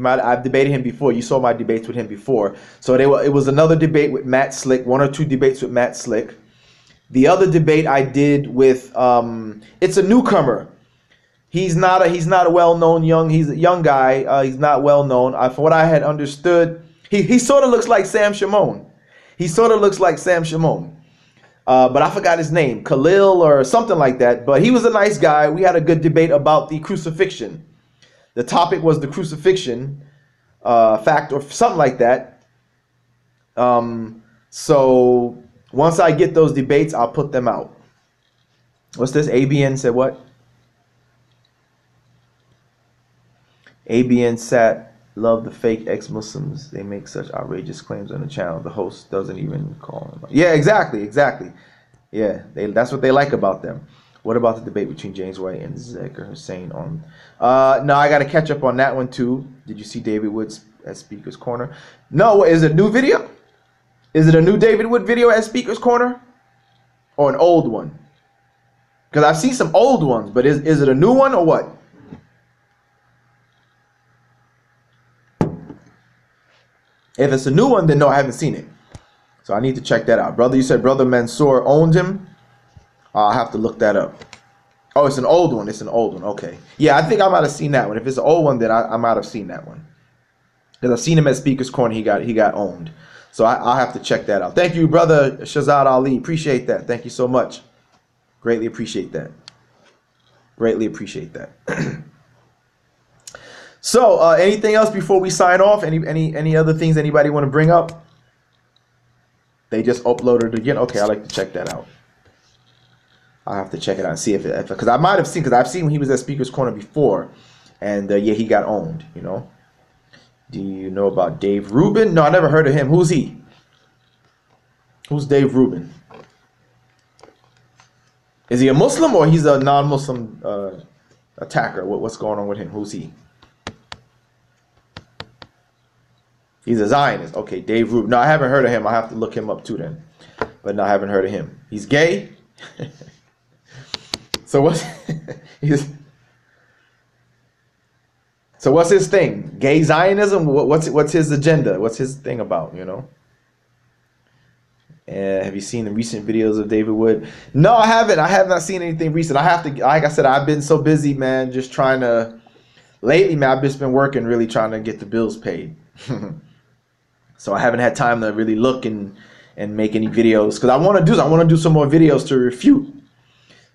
I've debated him before. You saw my debates with him before. So it was another debate with Matt Slick, one or two debates with Matt Slick. The other debate I did with it's a newcomer. He's not a well-known he's a young guy. He's not well known. From what I had understood, he sort of looks like Sam Shimon. But I forgot his name, Khalil or something like that. But he was a nice guy. We had a good debate about the crucifixion. The topic was the crucifixion fact or something like that. So once I get those debates, I'll put them out. What's this? ABN said what? ABN sat, love the fake ex-Muslims. They make such outrageous claims on the channel. The host doesn't even call them. Yeah, exactly. Yeah, that's what they like about them. What about the debate between James White and Zakir Hussain on? No, I got to catch up on that one too. Did you see David Wood's at Speaker's Corner? No, is it a new video? Is it a new David Wood video at Speaker's Corner? Or an old one? Because I've seen some old ones, but is it a new one or what? If it's a new one, then no, I haven't seen it. So I need to check that out. Brother, you said Brother Mansour owned him? I'll have to look that up. Oh, it's an old one. Okay. Yeah, I think I might have seen that one. If it's an old one, then I might have seen that one. Because I've seen him at Speaker's Corner. He got owned. So I'll have to check that out. Thank you, Brother Shazad Ali. Appreciate that. Thank you so much. Greatly appreciate that. So, anything else before we sign off? Any other things anybody want to bring up? They just uploaded it again. Okay, I like to check that out. I'll have to check it out and see if because I might have seen, because I've seen when he was at Speaker's Corner before, and yeah, he got owned. Do you know about Dave Rubin? No, I never heard of him. Who's he? Who's Dave Rubin? Is he a Muslim or he's a non-Muslim attacker? What's going on with him? Who's he? He's a Zionist. Okay, Dave Rubin. No, I haven't heard of him. I have to look him up too then. But no, I haven't heard of him. He's gay? So what's so what's his thing? Gay Zionism? What's his agenda? What's his thing about, And have you seen the recent videos of David Wood? No, I haven't. I have not seen anything recent. I have to, like I said, I've been so busy, man, just trying to, lately, man, I've just been working, really trying to get the bills paid. So I haven't had time to really look and make any videos, because I want to do some more videos to refute,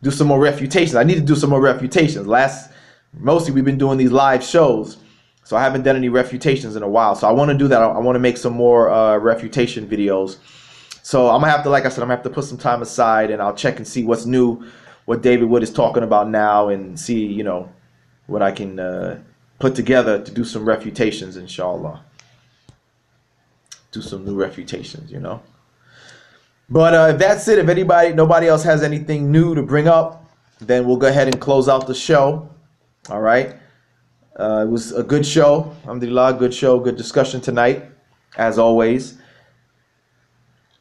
do some more refutations. I need to do some more refutations. Mostly we've been doing these live shows, so I haven't done any refutations in a while. So I want to do that. I want to make some more refutation videos. So I'm gonna have to, like I said, I'm gonna have to put some time aside, and I'll check and see what's new, what David Wood is talking about now, and see, put together to do some refutations, inshallah. Do some new refutations, you know. But if that's it, if nobody else has anything new to bring up, then we'll go ahead and close out the show. All right. It was a good show. Alhamdulillah, good show, good discussion tonight, as always.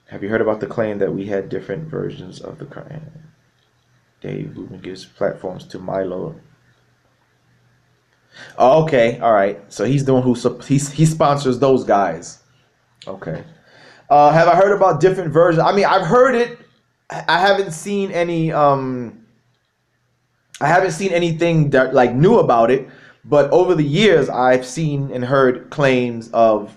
Have you heard about the claim that we had different versions of the Quran? Dave Rubin gives platforms to Milo. Oh, okay, all right. So he's the one he sponsors those guys. Okay. Have I heard about different versions? I mean, I've heard it. I haven't seen any. I haven't seen anything that like new about it. But over the years, I've seen and heard claims of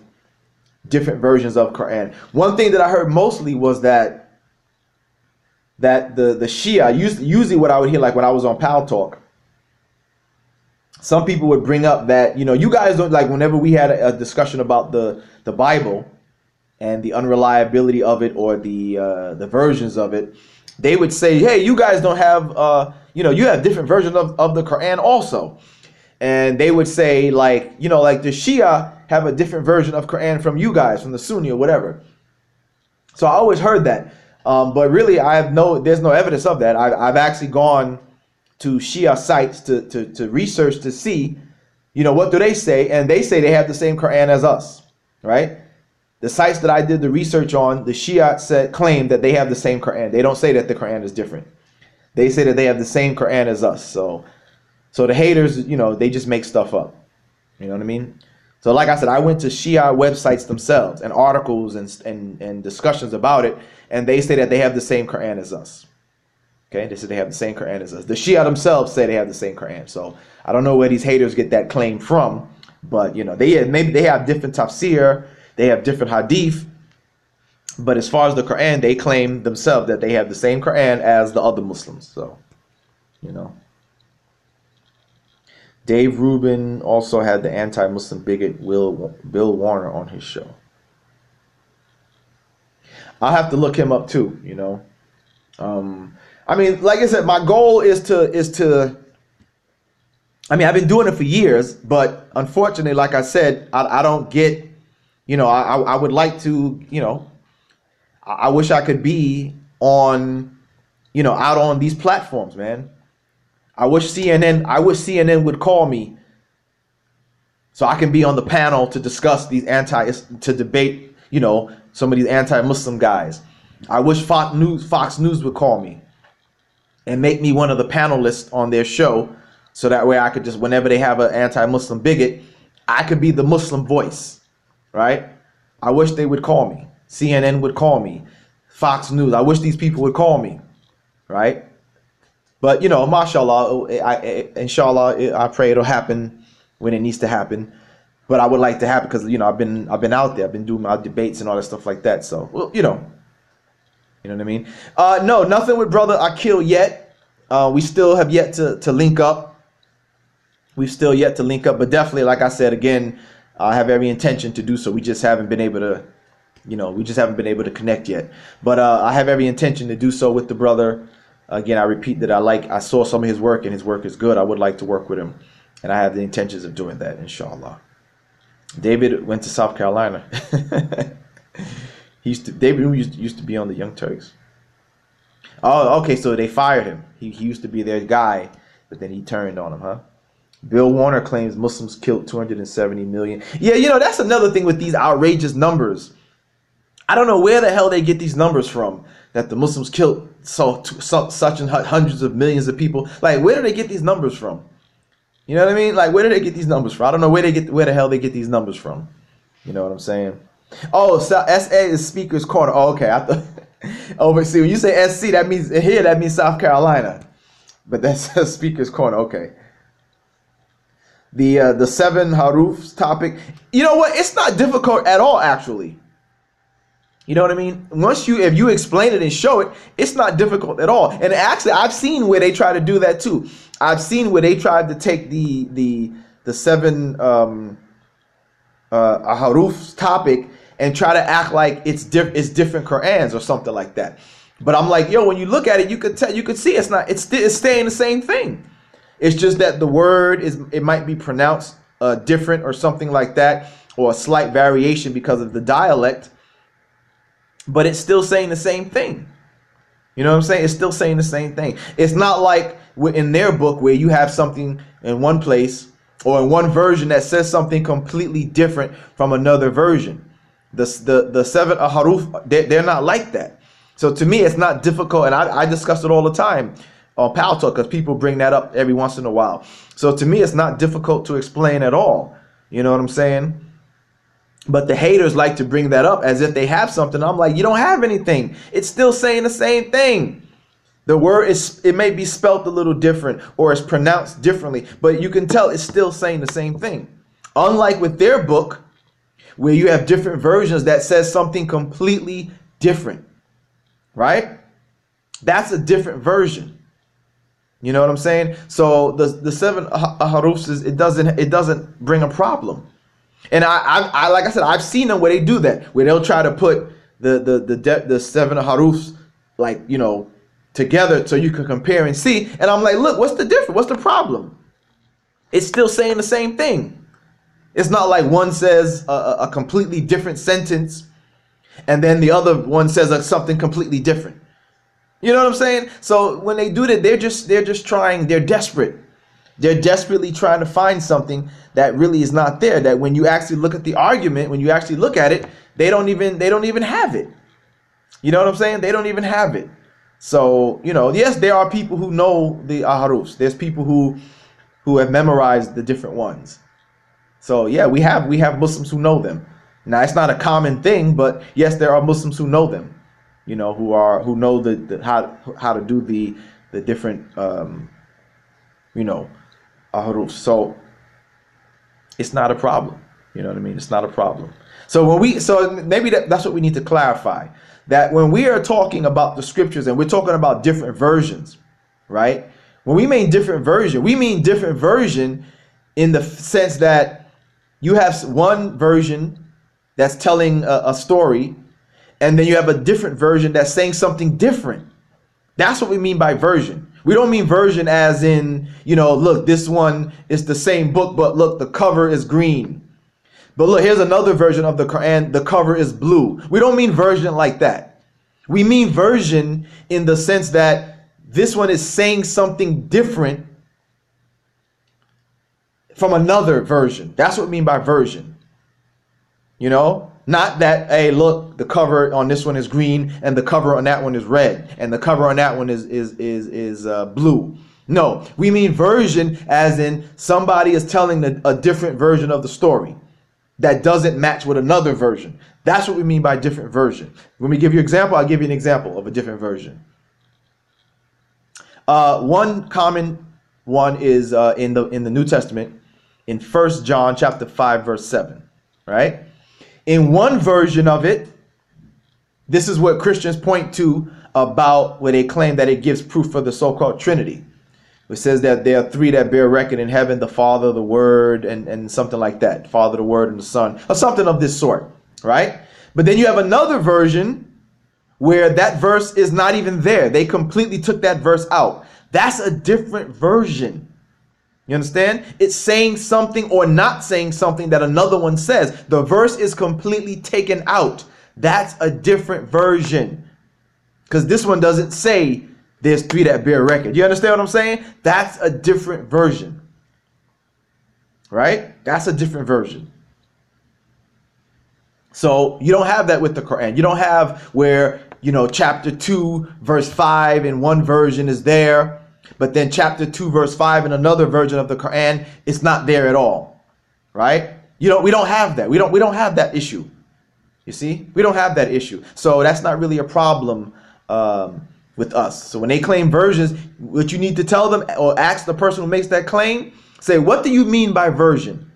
different versions of Quran. One thing that I heard mostly was that the Shia usually what I would hear like when I was on Pal Talk. Some people would bring up that, you know, you guys don't like whenever we had a discussion about the Bible and the unreliability of it or the versions of it, they would say, hey, you guys don't have, you know, you have different versions of the Quran also. And they would say like, you know, like the Shia have a different version of Quran from you guys, from the Sunni or whatever. So I always heard that. But really, there's no evidence of that. I've actually gone to Shia sites to research to see, you know, what do they say? And they say they have the same Quran as us, right? The sites that I did the research on, the Shia claim that they have the same Quran. They don't say that the Quran is different. They say that they have the same Quran as us. So the haters, you know, they just make stuff up. You know what I mean? So like I said, I went to Shia websites themselves and articles and discussions about it, and they say that they have the same Quran as us. Okay, they say they have the same Quran as us. The Shia themselves say they have the same Quran. So I don't know where these haters get that claim from, but you know, maybe they have different tafsir, they have different hadith, but as far as the Quran, they claim themselves that they have the same Quran as the other Muslims. So, you know. Dave Rubin also had the anti-Muslim bigot Bill Warner on his show. I'll have to look him up too, you know. I mean, like I said, my goal is to I mean, I've been doing it for years, but unfortunately, like I said, I don't get, you know, I would like to, you know, I wish I could be on, you know, out on these platforms, man. I wish CNN would call me so I can be on the panel to discuss to debate, you know, some of these anti-Muslim guys. I wish Fox News would call me and make me one of the panelists on their show, so that way I could just, whenever they have an anti-Muslim bigot, I could be the Muslim voice, right? I wish they would call me. CNN would call me. Fox News. I wish these people would call me, right? But, you know, mashallah, inshallah, I pray it'll happen when it needs to happen. But I would like to happen because, you know, I've been out there. I've been doing my debates and all that stuff like that. So, well, you know what I mean? No, nothing with Brother Akil yet. We still have yet to link up. We've still yet to link up. But definitely, like I said, again, I have every intention to do so. We just haven't been able to, you know, to connect yet. But I have every intention to do so with the brother. Again, I repeat that I saw some of his work, and his work is good. I would like to work with him, and I have the intentions of doing that, inshallah. David went to South Carolina. David used to be on the Young Turks. Oh, okay, so they fired him. He used to be their guy, but then he turned on him, huh? Bill Warner claims Muslims killed 270 million. Yeah, you know, that's another thing with these outrageous numbers. I don't know where the hell they get these numbers from, that the Muslims killed such and hundreds of millions of people. Like, where do they get these numbers from? You know what I mean? Like, where do they get these numbers from? I don't know where the hell they get these numbers from. You know what I'm saying? Oh, so SA is Speaker's Corner. Oh, okay. I thought. Oh, but see, when you say SC, that means South Carolina. But that's Speaker's Corner. Okay. The 7 harufs topic. You know what? It's not difficult at all, actually. You know what I mean? If you explain it and show it, it's not difficult at all. And actually, I've seen where they try to do that too. I've seen where they tried to take the 7 harufs topic and try to act like it's different Qur'ans or something like that. But I'm like, yo, when you look at it, you could see it's not. It's staying the same thing. It's just that the word it might be pronounced different or something like that, or a slight variation because of the dialect, but it's still saying the same thing. You know what I'm saying? It's still saying the same thing. It's not like in their book where you have something in one place or in one version that says something completely different from another version. The seven haruf, they're not like that. So to me, it's not difficult, and I discuss it all the time on Pal Talk because people bring that up every once in a while. So to me, it's not difficult to explain at all. You know what I'm saying? But the haters like to bring that up as if they have something. I'm like, you don't have anything. It's still saying the same thing. The word it may be spelt a little different or it's pronounced differently, but you can tell it's still saying the same thing. Unlike with their book, where you have different versions that says something completely different, right? That's a different version. You know what I'm saying? So the seven harufs, it doesn't bring a problem. And I like I said, I've seen them where they do that, where they'll try to put the seven harufs, like, you know, together so you can compare and see. And I'm like, look, what's the difference? What's the problem? It's still saying the same thing. It's not like one says a completely different sentence and then the other one says something completely different. You know what I'm saying? So when they do that, they're just trying, they're desperate. They're desperately trying to find something that really is not there. That when you actually look at the argument, when you actually look at it, they don't even have it. You know what I'm saying? They don't even have it. So, you know, yes, there are people who know the aharufs. There's people who have memorized the different ones. So yeah, we have Muslims who know them. Now it's not a common thing, but yes, there are Muslims who know them. You know, who know how to do the different you know, aharufs. So it's not a problem. You know what I mean? It's not a problem. So maybe that's what we need to clarify. That when we are talking about the scriptures and we're talking about different versions, right? When we mean different version, we mean different version in the sense that you have one version that's telling a story, and then you have a different version that's saying something different. That's what we mean by version. We don't mean version as in, you know, look, this one is the same book, but look, the cover is green. But look, here's another version of the Quran, the cover is blue. We don't mean version like that. We mean version in the sense that this one is saying something different from another version. That's what we mean by version. You know, not that, hey, look, the cover on this one is green and the cover on that one is red and the cover on that one is blue. No, we mean version as in somebody is telling a different version of the story that doesn't match with another version. That's what we mean by different version. When we give you an example, I'll give you an example of a different version. One common one is in the New Testament, in 1 John chapter 5 verse 7, right? In one version of it, this is what Christians point to about where they claim that it gives proof for the so-called Trinity. It says that there are three that bear record in heaven, the Father, the Word, and something like that. Father, the Word, and the Son, or something of this sort, right? But then you have another version where that verse is not even there. They completely took that verse out. That's a different version. You understand? It's saying something or not saying something that another one says. The verse is completely taken out. That's a different version. Because this one doesn't say there's three that bear record. You understand what I'm saying? That's a different version. Right? That's a different version. So you don't have that with the Quran. You don't have where, you know, chapter 2 verse 5 in one version is there, but then chapter 2 verse 5 in another version of the Quran, it's not there at all. Right? We don't have that. We don't have that issue. You see? We don't have that issue. So that's not really a problem with us. So when they claim versions, what you need to tell them or ask the person who makes that claim, say, what do you mean by version?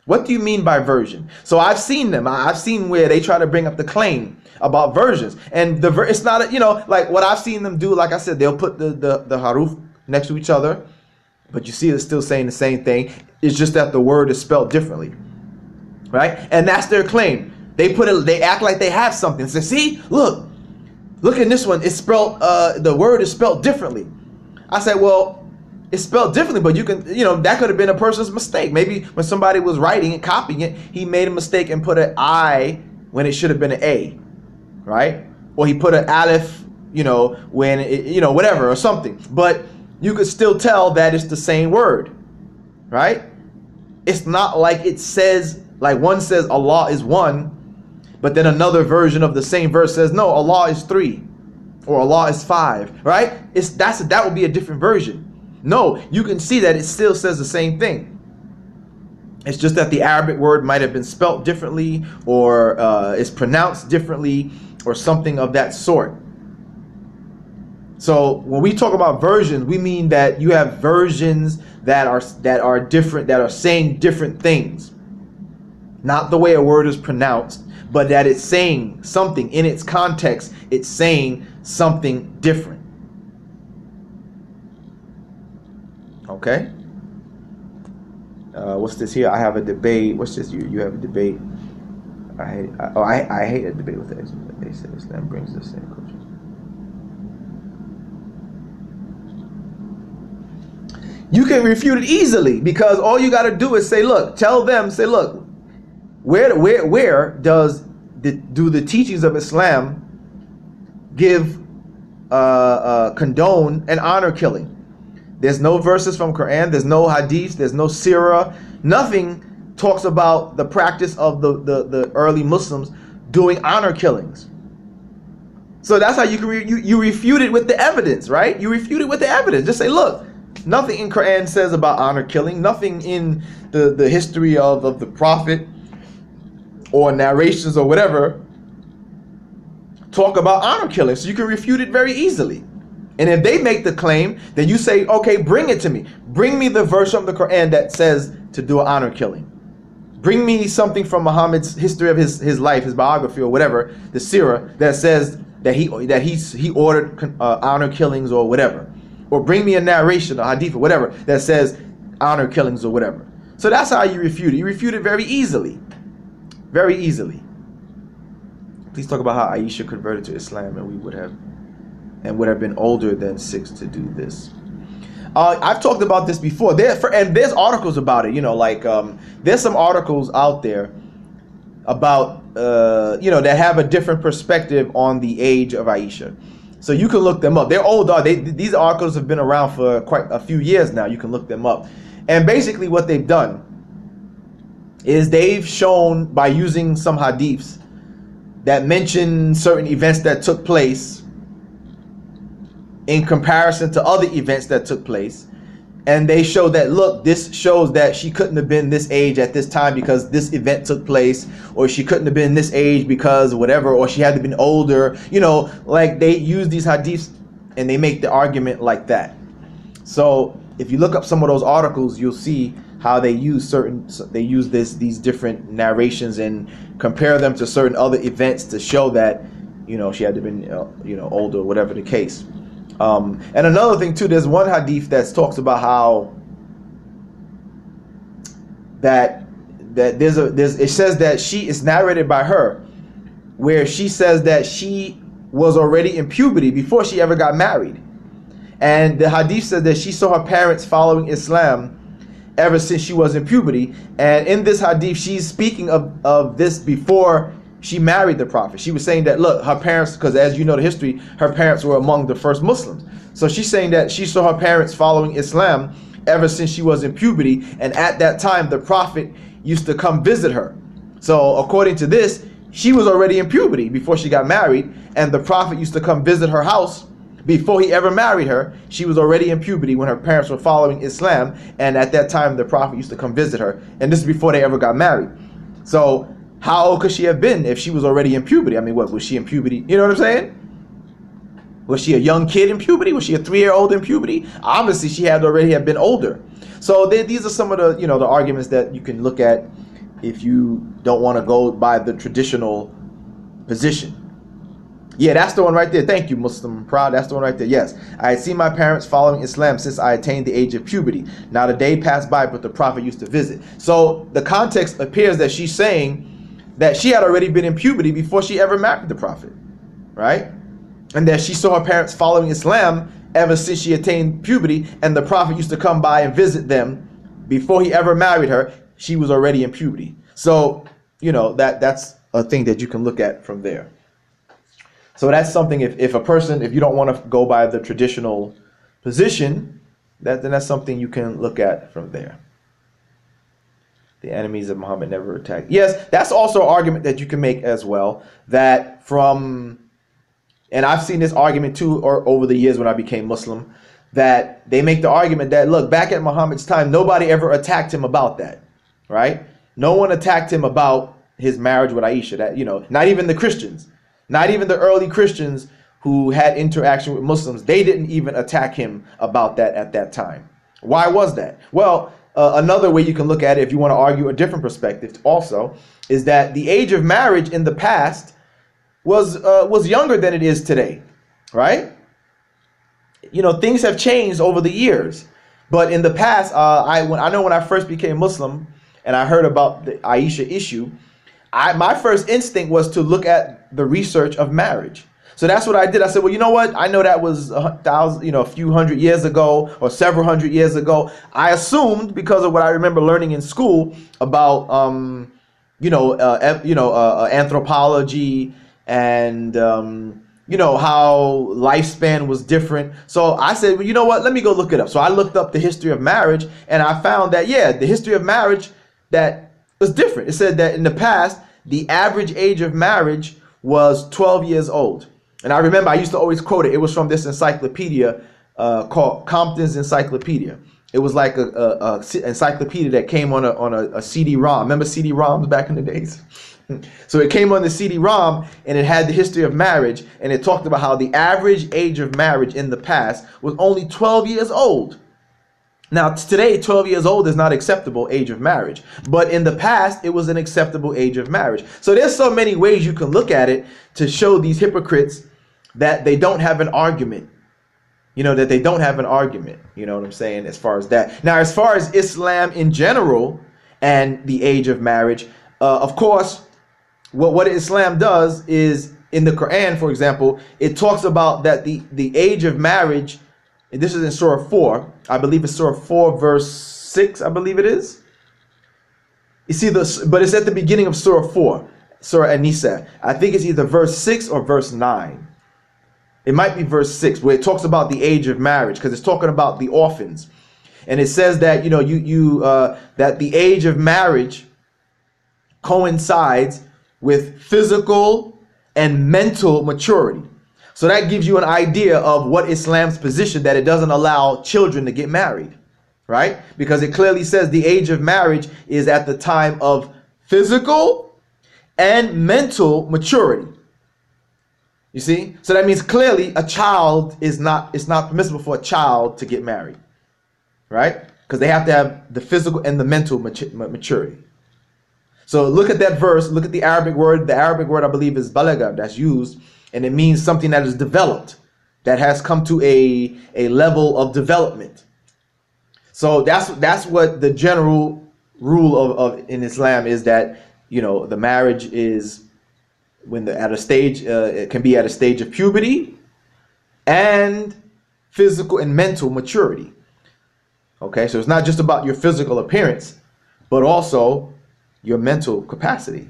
What do you mean by version? So I've seen them. I've seen where they try to bring up the claim about versions, and it's not, you know, like what I've seen them do. Like I said, they'll put the haruf next to each other, but you see it's still saying the same thing. It's just that the word is spelled differently, right? And that's their claim. They act like they have something. Say, see, look at this one. It's spelled. The word is spelled differently. I said, well, It's spelled differently, but you can, that could have been a person's mistake. Maybe when somebody was writing and copying it, he made a mistake and put an I when it should have been an A, right? Or he put an aleph, when it, whatever, or something. But you could still tell that it's the same word, right? It's not like it says, like one says Allah is one, but then another version of the same verse says, no, Allah is three, or Allah is five, right? That would be a different version. No, you can see that it still says the same thing. It's just that the Arabic word might have been spelt differently, or is pronounced differently, or something of that sort. So when we talk about versions, we mean that you have versions that are different, that are saying different things. Not the way a word is pronounced, but that it's saying something in its context. It's saying something different. Okay. What's this here? I have a debate. What's this? You have a debate. I hate a debate with Islam. They said Islam brings the same culture. You can refute it easily, because all you got to do is say, look, tell them, say, look, where do the teachings of Islam give condone and honor killing? There's no verses from Quran, there's no hadith, there's no sirah, nothing talks about the practice of the early Muslims doing honor killings. So that's how you can you refute it with the evidence, right? You refute it with the evidence. Just say, look, nothing in Quran says about honor killing, nothing in the history of the Prophet or narrations or whatever talk about honor killing. So you can refute it very easily. And if they make the claim, then you say, okay, bring it to me. Bring me the verse from the Quran that says to do an honor killing. Bring me something from Muhammad's history of his life, his biography or whatever, the seerah, that says that he ordered honor killings or whatever. Or bring me a narration, a hadith or whatever, that says honor killings or whatever. So that's how you refute it. You refute it very easily. Very easily. Please talk about how Aisha converted to Islam and would have been older than 6 to do this. I've talked about this before. There's articles about it. There's some articles out there about that have a different perspective on the age of Aisha. So you can look them up. They're old. These articles have been around for quite a few years now. You can look them up. And basically what they've done is they've shown, by using some hadiths that mention certain events that took place in comparison to other events that took place, and they show that, look, this shows that she couldn't have been this age at this time because this event took place, or she couldn't have been this age because whatever, or she had to have been older. Like they use these hadiths and they make the argument like that. So if you look up some of those articles, you'll see how they use these different narrations and compare them to certain other events to show that she had to have been older, whatever the case. And another thing too, there's one hadith that talks about how it says that she is narrated by her, where she says that she was already in puberty before she ever got married, and the hadith says that she saw her parents following Islam ever since she was in puberty. And in this hadith, she's speaking of this before she married the Prophet. She was saying that, look, her parents, because as you know the history, her parents were among the first Muslims. So she's saying that she saw her parents following Islam ever since she was in puberty, and at that time the Prophet used to come visit her. So according to this, she was already in puberty before she got married, and the Prophet used to come visit her house before he ever married her. She was already in puberty when her parents were following Islam, and at that time the Prophet used to come visit her, and this is before they ever got married. So how old could she have been if she was already in puberty? I mean, what was she in puberty? You know what I'm saying? Was she a young kid in puberty? Was she a 3-year-old in puberty? Obviously, she had already have been older. So these are some of the the arguments that you can look at if you don't want to go by the traditional position. Yeah, that's the one right there. Thank you, Muslim Proud. That's the one right there. Yes, I had seen my parents following Islam since I attained the age of puberty. Not a day passed by, but the Prophet used to visit. So the context appears that she's saying that she had already been in puberty before she ever married the Prophet, right? And that she saw her parents following Islam ever since she attained puberty, and the Prophet used to come by and visit them before he ever married her. She was already in puberty. So, you know, that's a thing that you can look at from there. So that's something, if a person, if you don't want to go by the traditional position, then that's something you can look at from there. The enemies of Muhammad never attacked. Yes, that's also an argument that you can make as well, that from, and I've seen this argument too, or over the years when I became Muslim, that they make the argument that, look, back at Muhammad's time, nobody ever attacked him about that, right? No one attacked him about his marriage with Aisha. That, you know, not even the Christians, not even the early Christians who had interaction with Muslims, they didn't even attack him about that at that time. Why was that? Well, another way you can look at it, if you want to argue a different perspective also, is that the age of marriage in the past was younger than it is today, right? You know, things have changed over the years, but in the past, I know when I first became Muslim and I heard about the Aisha issue, my first instinct was to look at the research of marriage. So that's what I did. I said, well, you know what? I know that was a few hundred years ago or several hundred years ago. I assumed, because of what I remember learning in school about, anthropology and, how lifespan was different. So I said, well, you know what? Let me go look it up. So I looked up the history of marriage, and I found that, yeah, the history of marriage, that was different. It said that in the past, the average age of marriage was 12 years old. And I remember I used to always quote it. It was from this encyclopedia called Compton's Encyclopedia. It was like a encyclopedia that came on a CD-ROM. Remember CD-ROMs back in the days? So it came on the CD-ROM, and it had the history of marriage, and it talked about how the average age of marriage in the past was only 12 years old. Now, today, 12 years old is not acceptable age of marriage, but in the past, it was an acceptable age of marriage. So there's so many ways you can look at it to show these hypocrites that they don't have an argument. You know, that they don't have an argument. You know what I'm saying, as far as that. Now, as far as Islam in general and the age of marriage, of course, what Islam does is, in the Quran, for example, it talks about that the age of marriage, and this is in Surah 4, I believe it's Surah 4 verse 6, I believe it is. You see this, but it's at the beginning of Surah 4, Surah An-Nisa. I think it's either verse 6 or verse 9. It might be verse 6, where it talks about the age of marriage, because it's talking about the orphans. And it says that, you know, that the age of marriage coincides with physical and mental maturity. So that gives you an idea of what Islam's position, that it doesn't allow children to get married, right? Because it clearly says the age of marriage is at the time of physical and mental maturity. You see? So that means clearly a child it's not permissible for a child to get married, right? Because they have to have the physical and the mental maturity. So look at that verse, look at the Arabic word. The Arabic word, I believe, is balagha, that's used, and it means something that is developed, that has come to a level of development. So that's what the general rule of in Islam is, that, you know, the marriage is when at a stage, it can be at a stage of puberty and physical and mental maturity. Okay, so it's not just about your physical appearance, but also your mental capacity.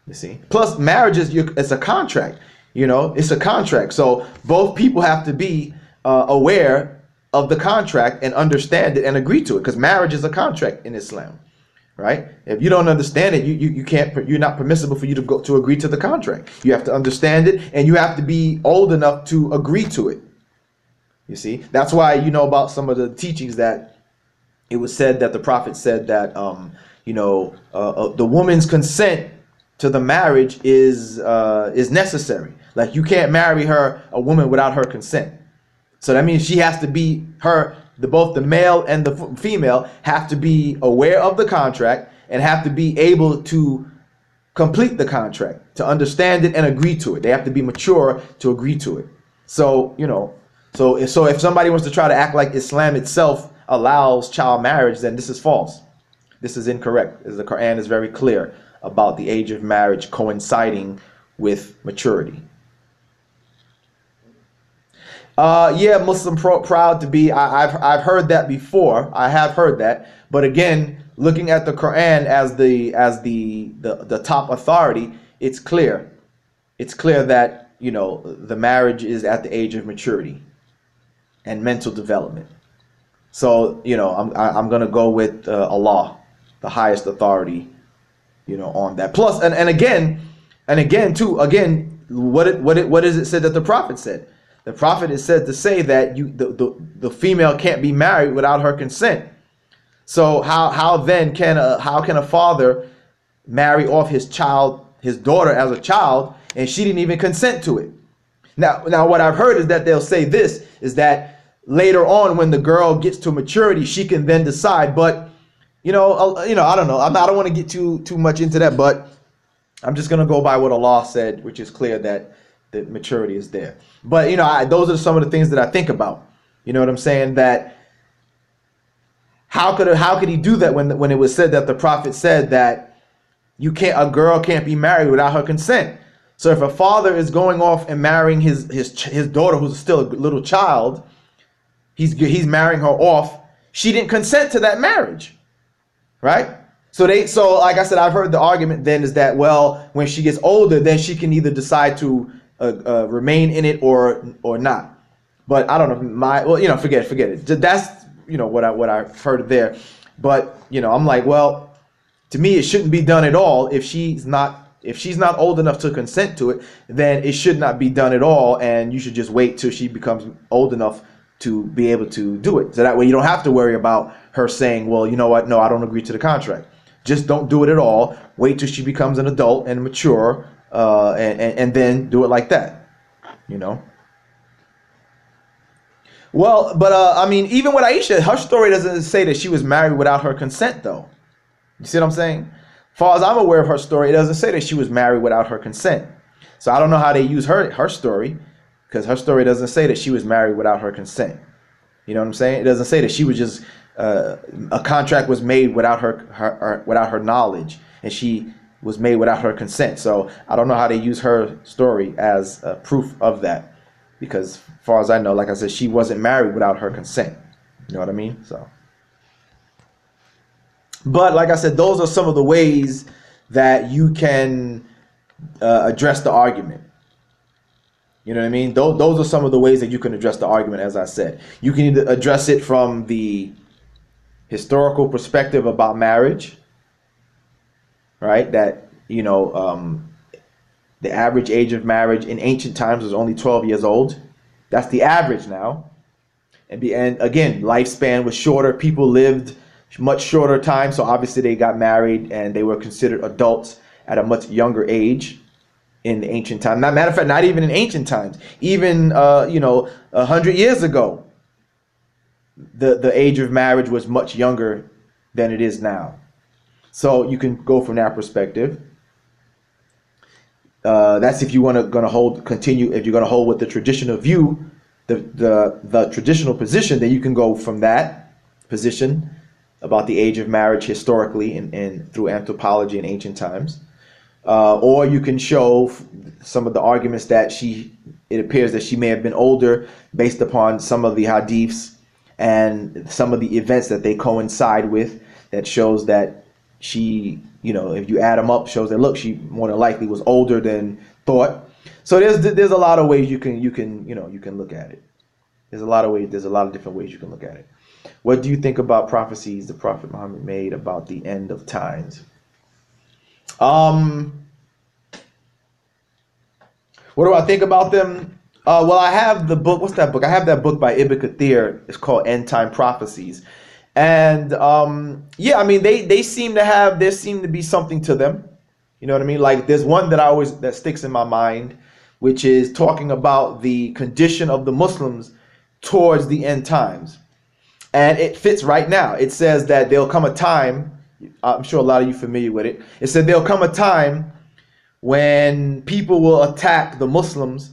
You see, plus marriage is it's a contract. You know, it's a contract. So both people have to be aware of the contract and understand it and agree to it, because marriage is a contract in Islam, right? If you don't understand it, you can't. You're not permissible for you to agree to the contract. You have to understand it, and you have to be old enough to agree to it. You see, that's why, you know, about some of the teachings that it was said that the Prophet said that the woman's consent to the marriage is necessary. Like, you can't marry a woman without her consent. So that means she has to be both the male and the female have to be aware of the contract and have to be able to complete the contract, to understand it and agree to it. They have to be mature to agree to it. So, you know, so if somebody wants to try to act like Islam itself allows child marriage, then this is false. This is incorrect, as the Quran is very clear about the age of marriage coinciding with maturity. Yeah, Muslim proud to be. I've heard that before. I have heard that, but again, looking at the Quran as the top authority, it's clear. It's clear that the marriage is at the age of maturity and mental development. So I'm gonna go with Allah, the highest authority, on that. Plus, and again too, what is it said that the Prophet said? The Prophet is said to say that the female can't be married without her consent. So how then can a father marry off his daughter as a child, and she didn't even consent to it? Now what I've heard is that they'll say this is that later on when the girl gets to maturity, she can then decide. But I don't know. I don't want to get too much into that, but I'm just gonna go by what Allah said, which is clear that the maturity is there. But those are some of the things that I think about. You know what I'm saying? That how could he do that when it was said that the Prophet said that a girl can't be married without her consent? So if a father is going off and marrying his daughter, who's still a little child, he's marrying her off. She didn't consent to that marriage, right? So like I said, I've heard the argument then is that, well, when she gets older, then she can either decide to remain in it or not. But I don't know. Forget it. That's what I've heard there. But I'm like, well, to me, it shouldn't be done at all. If she's not old enough to consent to it, then it should not be done at all, and you should just wait till she becomes old enough to be able to do it. So that way you don't have to worry about her saying, well, you know what? No, I don't agree to the contract. Just don't do it at all. Wait till she becomes an adult and mature, and then do it like that. Well, but I mean, even with Aisha, her story doesn't say that she was married without her consent, though. You see what I'm saying? As far as I'm aware of her story, it doesn't say that she was married without her consent. So I don't know how they use her story, because her story doesn't say that she was married without her consent. You know what I'm saying? It doesn't say that she was just a contract was made without her knowledge, and she was made without her consent. So I don't know how they use her story as proof of that, because as far as I know, like I said, she wasn't married without her consent. You know what I mean? So, but like I said, those are some of the ways that you can address the argument. You know what I mean? Those are some of the ways that you can address the argument. As I said, you can either address it from the historical perspective about marriage, right? That the average age of marriage in ancient times was only 12 years old. That's the average now. And again, lifespan was shorter. People lived much shorter time, so obviously they got married and they were considered adults at a much younger age in the ancient time. Matter of fact, not even in ancient times. Even 100 years ago, the age of marriage was much younger than it is now. So you can go from that perspective. That's if you want to continue. If you're going to hold with the traditional view, the traditional position, then you can go from that position about the age of marriage historically and through anthropology in ancient times. Or you can show some of the arguments that it appears that she may have been older based upon some of the hadiths and some of the events that they coincide with, that shows that she, if you add them up, shows that, look, she more than likely was older than thought. So there's a lot of ways you can look at it. There's a lot of different ways you can look at it. What do you think about prophecies the Prophet Muhammad made about the end of times? What do I think about them? Well, I have the book. What's that book? I have that book by Ibn Kathir. It's called End Time Prophecies. And yeah, I mean, there seem to be something to them. You know what I mean? Like, there's one that sticks in my mind, which is talking about the condition of the Muslims towards the end times. And it fits right now. It says that there'll come a time, I'm sure a lot of you are familiar with it. It said there'll come a time when people will attack the Muslims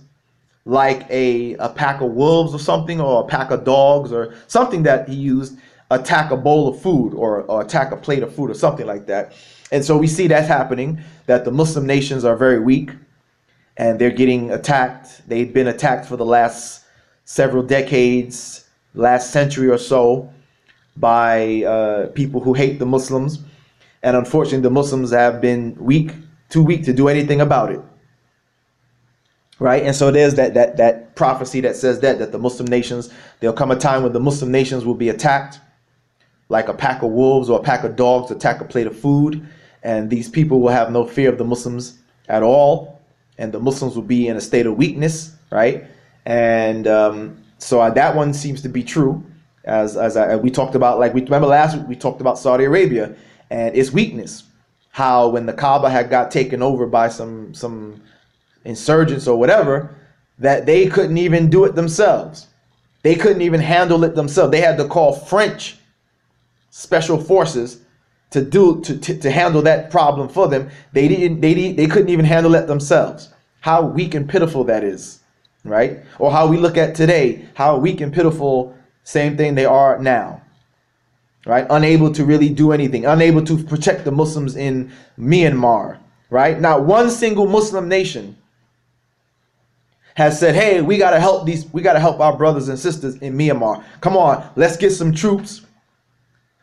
like a pack of wolves or something, or a pack of dogs or something that he used, attack a bowl of food or attack a plate of food or something like that. And so we see that happening, that the Muslim nations are very weak and they're getting attacked. They've been attacked for the last several decades, last century or so, by people who hate the Muslims. And unfortunately, the Muslims have been too weak to do anything about it. Right? And so there's that prophecy that says that the Muslim nations, there'll come a time when the Muslim nations will be attacked like a pack of wolves or a pack of dogs attack a plate of food. And these people will have no fear of the Muslims at all. And the Muslims will be in a state of weakness, right? And so that one seems to be true. As we talked about, like we remember last week, we talked about Saudi Arabia and its weakness. How when the Kaaba had got taken over by some insurgents or whatever, that they couldn't even do it themselves. They couldn't even handle it themselves. They had to call French special forces to handle that problem for them. They couldn't even handle it themselves. How weak and pitiful that is, right? Or how we look at today, how weak and pitiful, same thing they are now, right? Unable to really do anything, unable to protect the Muslims in Myanmar, right? Not one single Muslim nation has said, hey, we got to help our brothers and sisters in Myanmar. Come on, let's get some troops.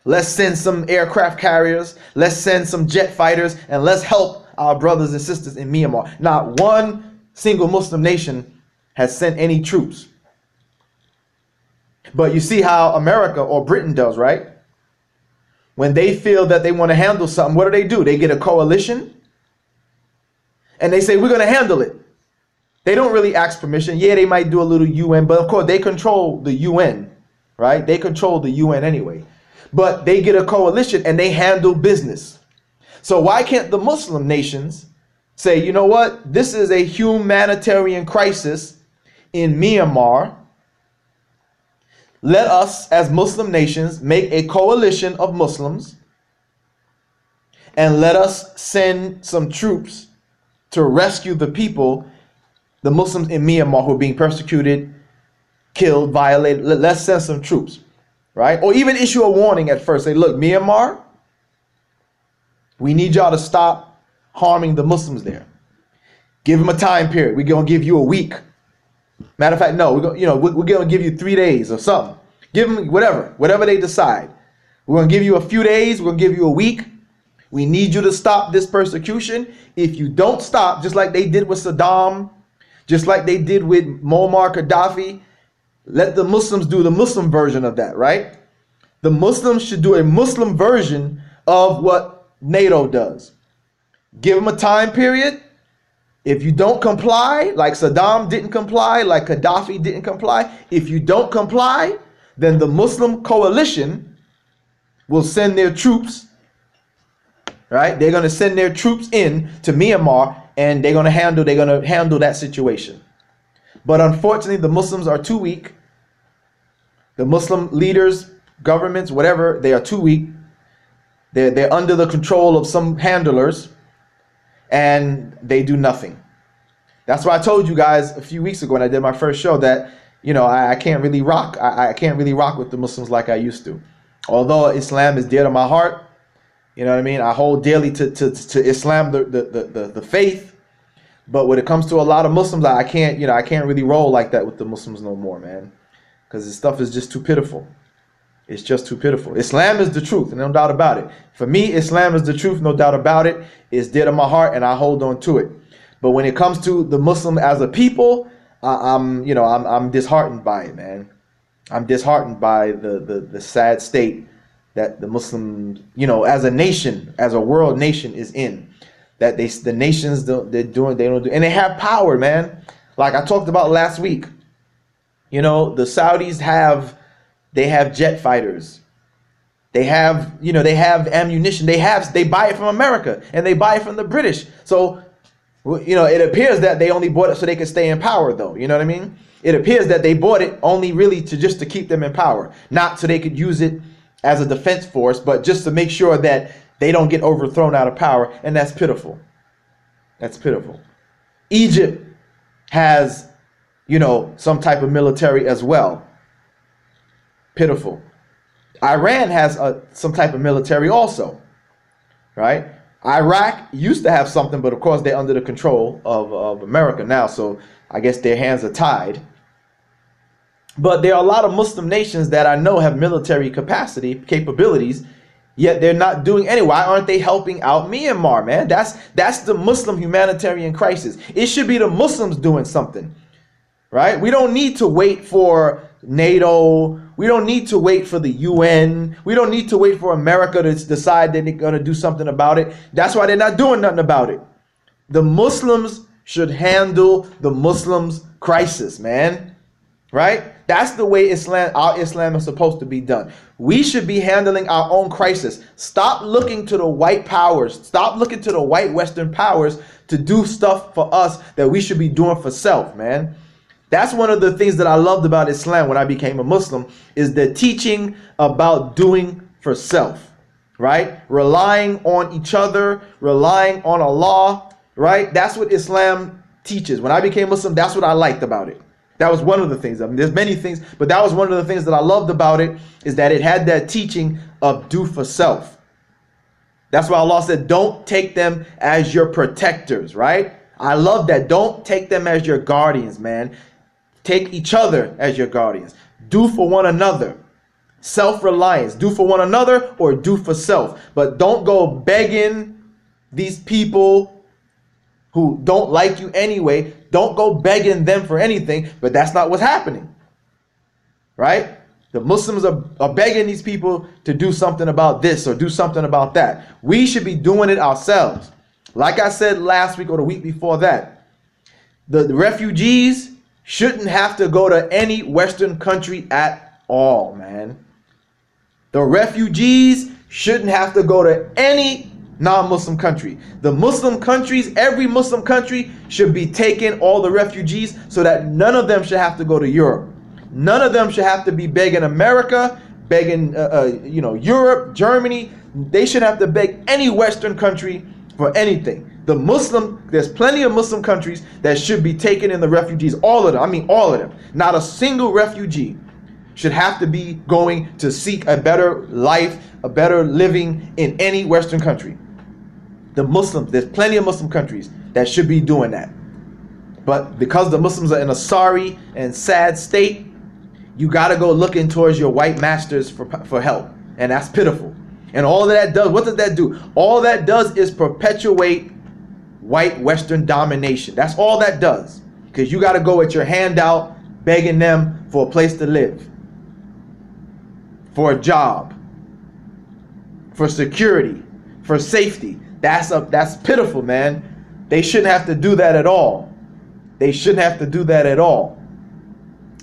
Let's send some aircraft carriers. Let's send some jet fighters, and let's help our brothers and sisters in Myanmar. Not one single Muslim nation has sent any troops. But you see how America or Britain does, right? When they feel that they want to handle something, what do? They get a coalition and they say, we're going to handle it. They don't really ask permission. Yeah, they might do a little UN, but of course they control the UN, right? They control the UN anyway. But they get a coalition and they handle business. So why can't the Muslim nations say, you know what? This is a humanitarian crisis in Myanmar. Let us, as Muslim nations, make a coalition of Muslims and let us send some troops to rescue the people, the Muslims in Myanmar who are being persecuted, killed, violated. Let's send some troops. Right? Or even issue a warning at first. Say, look, Myanmar, we need y'all to stop harming the Muslims there. Give them a time period. We're going to give you a week. Matter of fact, no, we're going to give you 3 days or something. Give them whatever they decide. We're going to give you a few days. We're going to give you a week. We need you to stop this persecution. If you don't stop, just like they did with Saddam, just like they did with Muammar Gaddafi, let the Muslims do the Muslim version of that, right? The Muslims should do a Muslim version of what NATO does. Give them a time period. If you don't comply, like Saddam didn't comply, like Gaddafi didn't comply, if you don't comply, then the Muslim coalition will send their troops, right? They're going to send their troops in to Myanmar and they're going to handle that situation. But unfortunately, the Muslims are too weak. The Muslim leaders, governments, whatever, they are too weak. They're under the control of some handlers, and they do nothing. That's why I told you guys a few weeks ago when I did my first show that, I can't really rock. I can't really rock with the Muslims like I used to. Although Islam is dear to my heart, you know what I mean? I hold dearly to Islam, the faith. But when it comes to a lot of Muslims, I can't really roll like that with the Muslims no more, man. Because this stuff is just too pitiful. It's just too pitiful. Islam is the truth, no doubt about it. For me, Islam is the truth, no doubt about it. It's dear to my heart, and I hold on to it. But when it comes to the Muslim as a people, I'm disheartened by it, man. I'm disheartened by the sad state that the Muslims, as a nation, as a world nation, is in. That the nations don't do, and they have power, man. Like I talked about last week. The Saudis have jet fighters. They have ammunition. They buy it from America and they buy it from the British. So, it appears that they only bought it so they could stay in power, though. You know what I mean? It appears that they bought it only really to keep them in power, not so they could use it as a defense force, but just to make sure that they don't get overthrown out of power, and that's pitiful. That's pitiful. Egypt has, some type of military as well. Pitiful. Iran has some type of military also, right? Iraq used to have something, but of course they're under the control of America now, so I guess their hands are tied. But there are a lot of Muslim nations that I know have military capabilities, yet they're not doing any. Why aren't they helping out Myanmar, man? That's the Muslim humanitarian crisis. It should be the Muslims doing something, right? We don't need to wait for NATO. We don't need to wait for the UN. We don't need to wait for America to decide that they're going to do something about it. That's why they're not doing nothing about it. The Muslims should handle the Muslims' crisis, man. Right? That's the way our Islam is supposed to be done. We should be handling our own crisis. Stop looking to the white powers. Stop looking to the white Western powers to do stuff for us that we should be doing for self, man. That's one of the things that I loved about Islam when I became a Muslim, is the teaching about doing for self, right? Relying on each other, relying on Allah, right? That's what Islam teaches. When I became Muslim, that's what I liked about it. That was one of the things. I mean, there's many things, but that was one of the things that I loved about it, is that it had that teaching of do for self. That's why Allah said, don't take them as your protectors, right? I love that. Don't take them as your guardians, man. Take each other as your guardians. Do for one another. Self-reliance. Do for one another or do for self. But don't go begging these people who don't like you anyway. Don't go begging them for anything, but that's not what's happening, right? The Muslims are begging these people to do something about this or do something about that. We should be doing it ourselves. Like I said last week or the week before that, the refugees shouldn't have to go to any Western country at all, man. The refugees shouldn't have to go to any non-Muslim country. The Muslim countries, every Muslim country should be taking all the refugees so that none of them should have to go to Europe. None of them should have to be begging America, begging Europe, Germany. They shouldn't have to beg any Western country for anything. There's plenty of Muslim countries that should be taking in the refugees, all of them. I mean, all of them. Not a single refugee should have to be going to seek a better life, a better living in any Western country. The Muslims, there's plenty of Muslim countries that should be doing that. But because the Muslims are in a sorry and sad state, you got to go looking towards your white masters for help. And that's pitiful. And all that does, what does that do? All that does is perpetuate white Western domination. That's all that does. Because you got to go with your hand out, begging them for a place to live, for a job, for security, for safety. That's pitiful, man. They shouldn't have to do that at all. They shouldn't have to do that at all.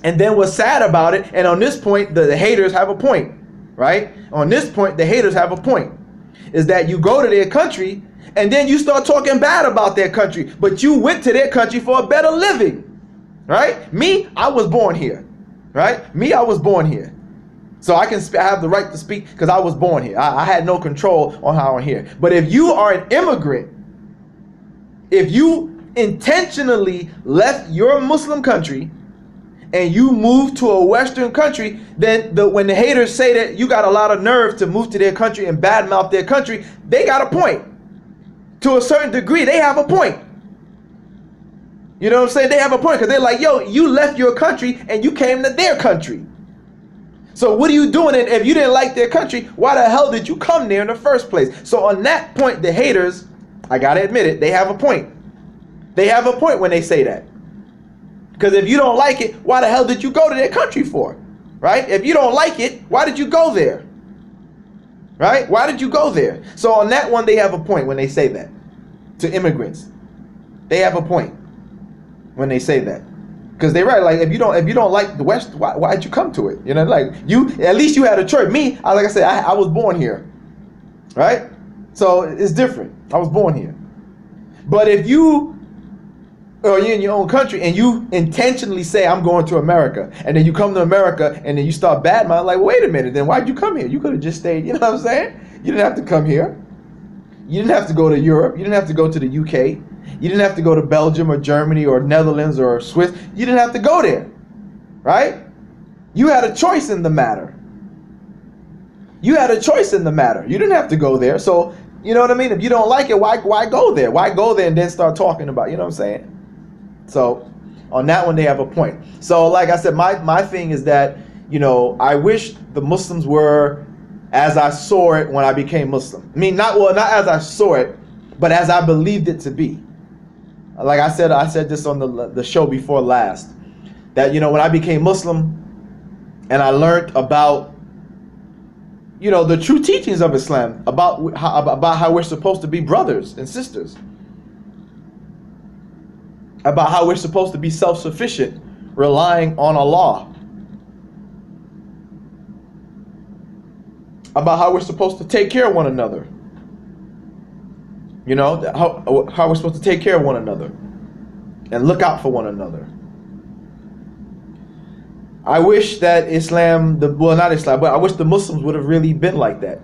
And then what's sad about it, and on this point, the haters have a point, right? On this point, the haters have a point, is that you go to their country and then you start talking bad about their country, but you went to their country for a better living, right? Me, I was born here, right? Me, I was born here. So I have the right to speak because I was born here. I had no control on how I'm here. But if you are an immigrant, if you intentionally left your Muslim country and you moved to a Western country, then when the haters say that you got a lot of nerve to move to their country and badmouth their country, they got a point. To a certain degree, they have a point. You know what I'm saying? They have a point because they're like, yo, you left your country and you came to their country. So what are you doing? And if you didn't like their country, why the hell did you come there in the first place? So on that point, the haters, I gotta admit it, they have a point. They have a point when they say that. Because if you don't like it, why the hell did you go to their country for? Right? If you don't like it, why did you go there? Right? Why did you go there? So on that one, they have a point when they say that to immigrants. They have a point when they say that. Because they're right. Like if you don't like the West, why'd you come to it? You know, like at least you had a choice. Me, like I said, I was born here, right? So it's different. I was born here. But if you're in your own country and you intentionally say I'm going to America, and then you come to America and then you start badmouthing, like wait a minute, then why'd you come here? You could have just stayed. You know what I'm saying? You didn't have to come here. You didn't have to go to Europe. You didn't have to go to the UK. You didn't have to go to Belgium or Germany or Netherlands or Swiss. You didn't have to go there, right? You had a choice in the matter. You had a choice in the matter. You didn't have to go there. So, you know what I mean? If you don't like it, why go there? Why go there and then start talking about, you know what I'm saying? So, On that one, they have a point. So, like I said, my thing is that, I wish the Muslims were as I saw it when I became Muslim. I mean, not as I saw it, but as I believed it to be. Like I said this on the show before last, that, when I became Muslim and I learned about, the true teachings of Islam, about how we're supposed to be brothers and sisters, about how we're supposed to be self-sufficient, relying on Allah, about how we're supposed to take care of one another, how we're supposed to take care of one another and look out for one another. I wish that not Islam, but I wish the Muslims would have really been like that.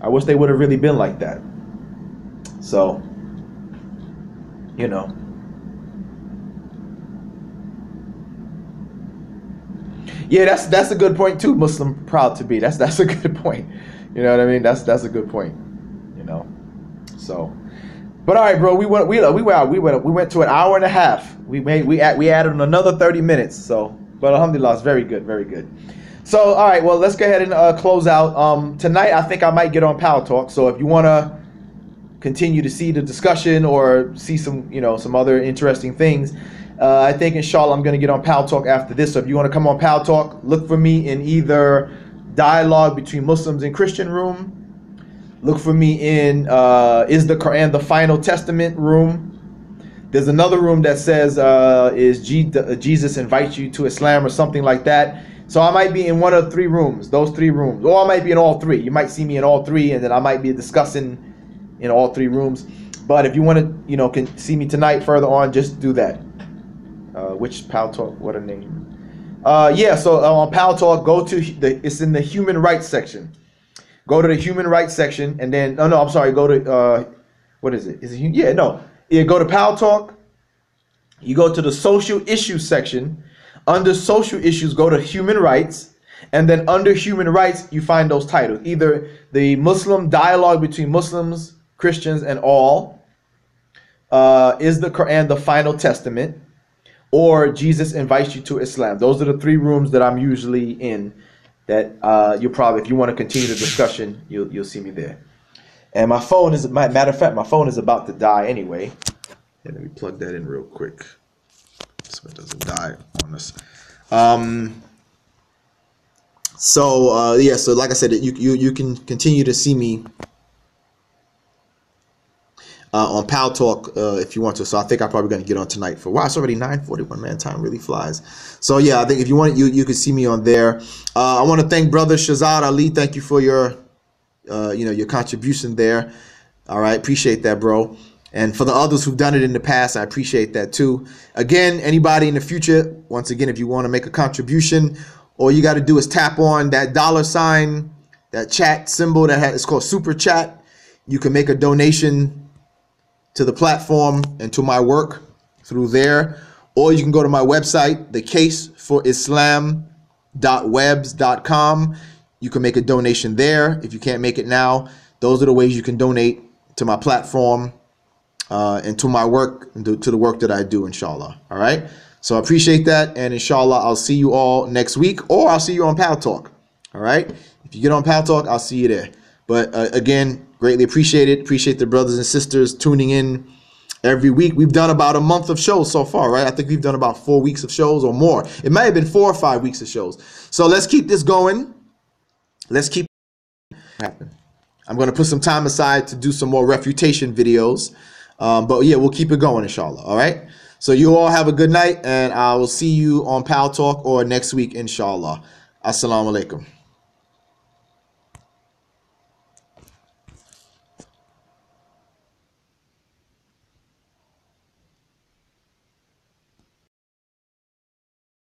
I wish they would have really been like that. So, yeah, that's a good point too. Muslim proud to be. That's a good point. You know what I mean? That's a good point. So, but all right, bro. We went to an hour and a half. We added another 30 minutes. So, but alhamdulillah, it's very good, very good. So, all right, well, let's go ahead and close out. Tonight, I think I might get on Power Talk. So, if you want to continue to see the discussion or see some other interesting things, I think inshallah I'm going to get on Power Talk after this. So if you want to come on Power Talk, look for me in either Dialogue Between Muslims and Christian room. Look for me in Is the Quran the Final Testament room. There's another room that says Jesus Invites You to Islam or something like that. So I might be in one of the three rooms, those three rooms, or I might be in all three. You might see me in all three, and then I might be discussing in all three rooms. But if you want to, can see me tonight further on, just do that. Which Power Talk? What a name. Yeah, so on Power Talk, go to it's in the human rights section. Go to the human rights section, and then go to what is it? Is it go to Power Talk. You go to the social issues section. Under social issues, go to human rights, and then under human rights, you find those titles. Either the Muslim Dialogue Between Muslims, Christians, and all, Is the Quran the Final Testament, or Jesus Invites You to Islam. Those are the three rooms that I'm usually in. That you'll probably, if you want to continue the discussion, you'll see me there. And my phone is, matter of fact, my phone is about to die anyway. Yeah, let me plug that in real quick so it doesn't die on us. So like I said, you can continue to see me on Power Talk if you want to. So I think I'm probably going to get on tonight for, wow, it's already 9:41, man. Time really flies. So yeah, I think if you want, you can see me on there. I want to thank brother Shazad Ali. Thank you for your your contribution there. All right, appreciate that, bro. And for the others who've done it in the past, I appreciate that too. Again, anybody in the future, once again, if you want to make a contribution, all you got to do is tap on that $, that chat symbol it's called Super Chat. You can make a donation to the platform and to my work through there, or you can go to my website, thecaseforislam.webs.com. You can make a donation there if you can't make it now. Those are the ways you can donate to my platform and to my work, and to the work that I do, inshallah. All right, so I appreciate that, and inshallah I'll see you all next week, or I'll see you on Power Talk. All right, if you get on Power Talk, I'll see you there. But again, greatly appreciate it. Appreciate the brothers and sisters tuning in every week. We've done about a month of shows so far, right? I think we've done about 4 weeks of shows or more. It might have been 4 or 5 weeks of shows. So let's keep this going. Let's keep it happen. I'm going to put some time aside to do some more refutation videos. But yeah, we'll keep it going, inshallah. All right. So you all have a good night, and I will see you on Power Talk or next week, inshallah. Assalamu alaikum.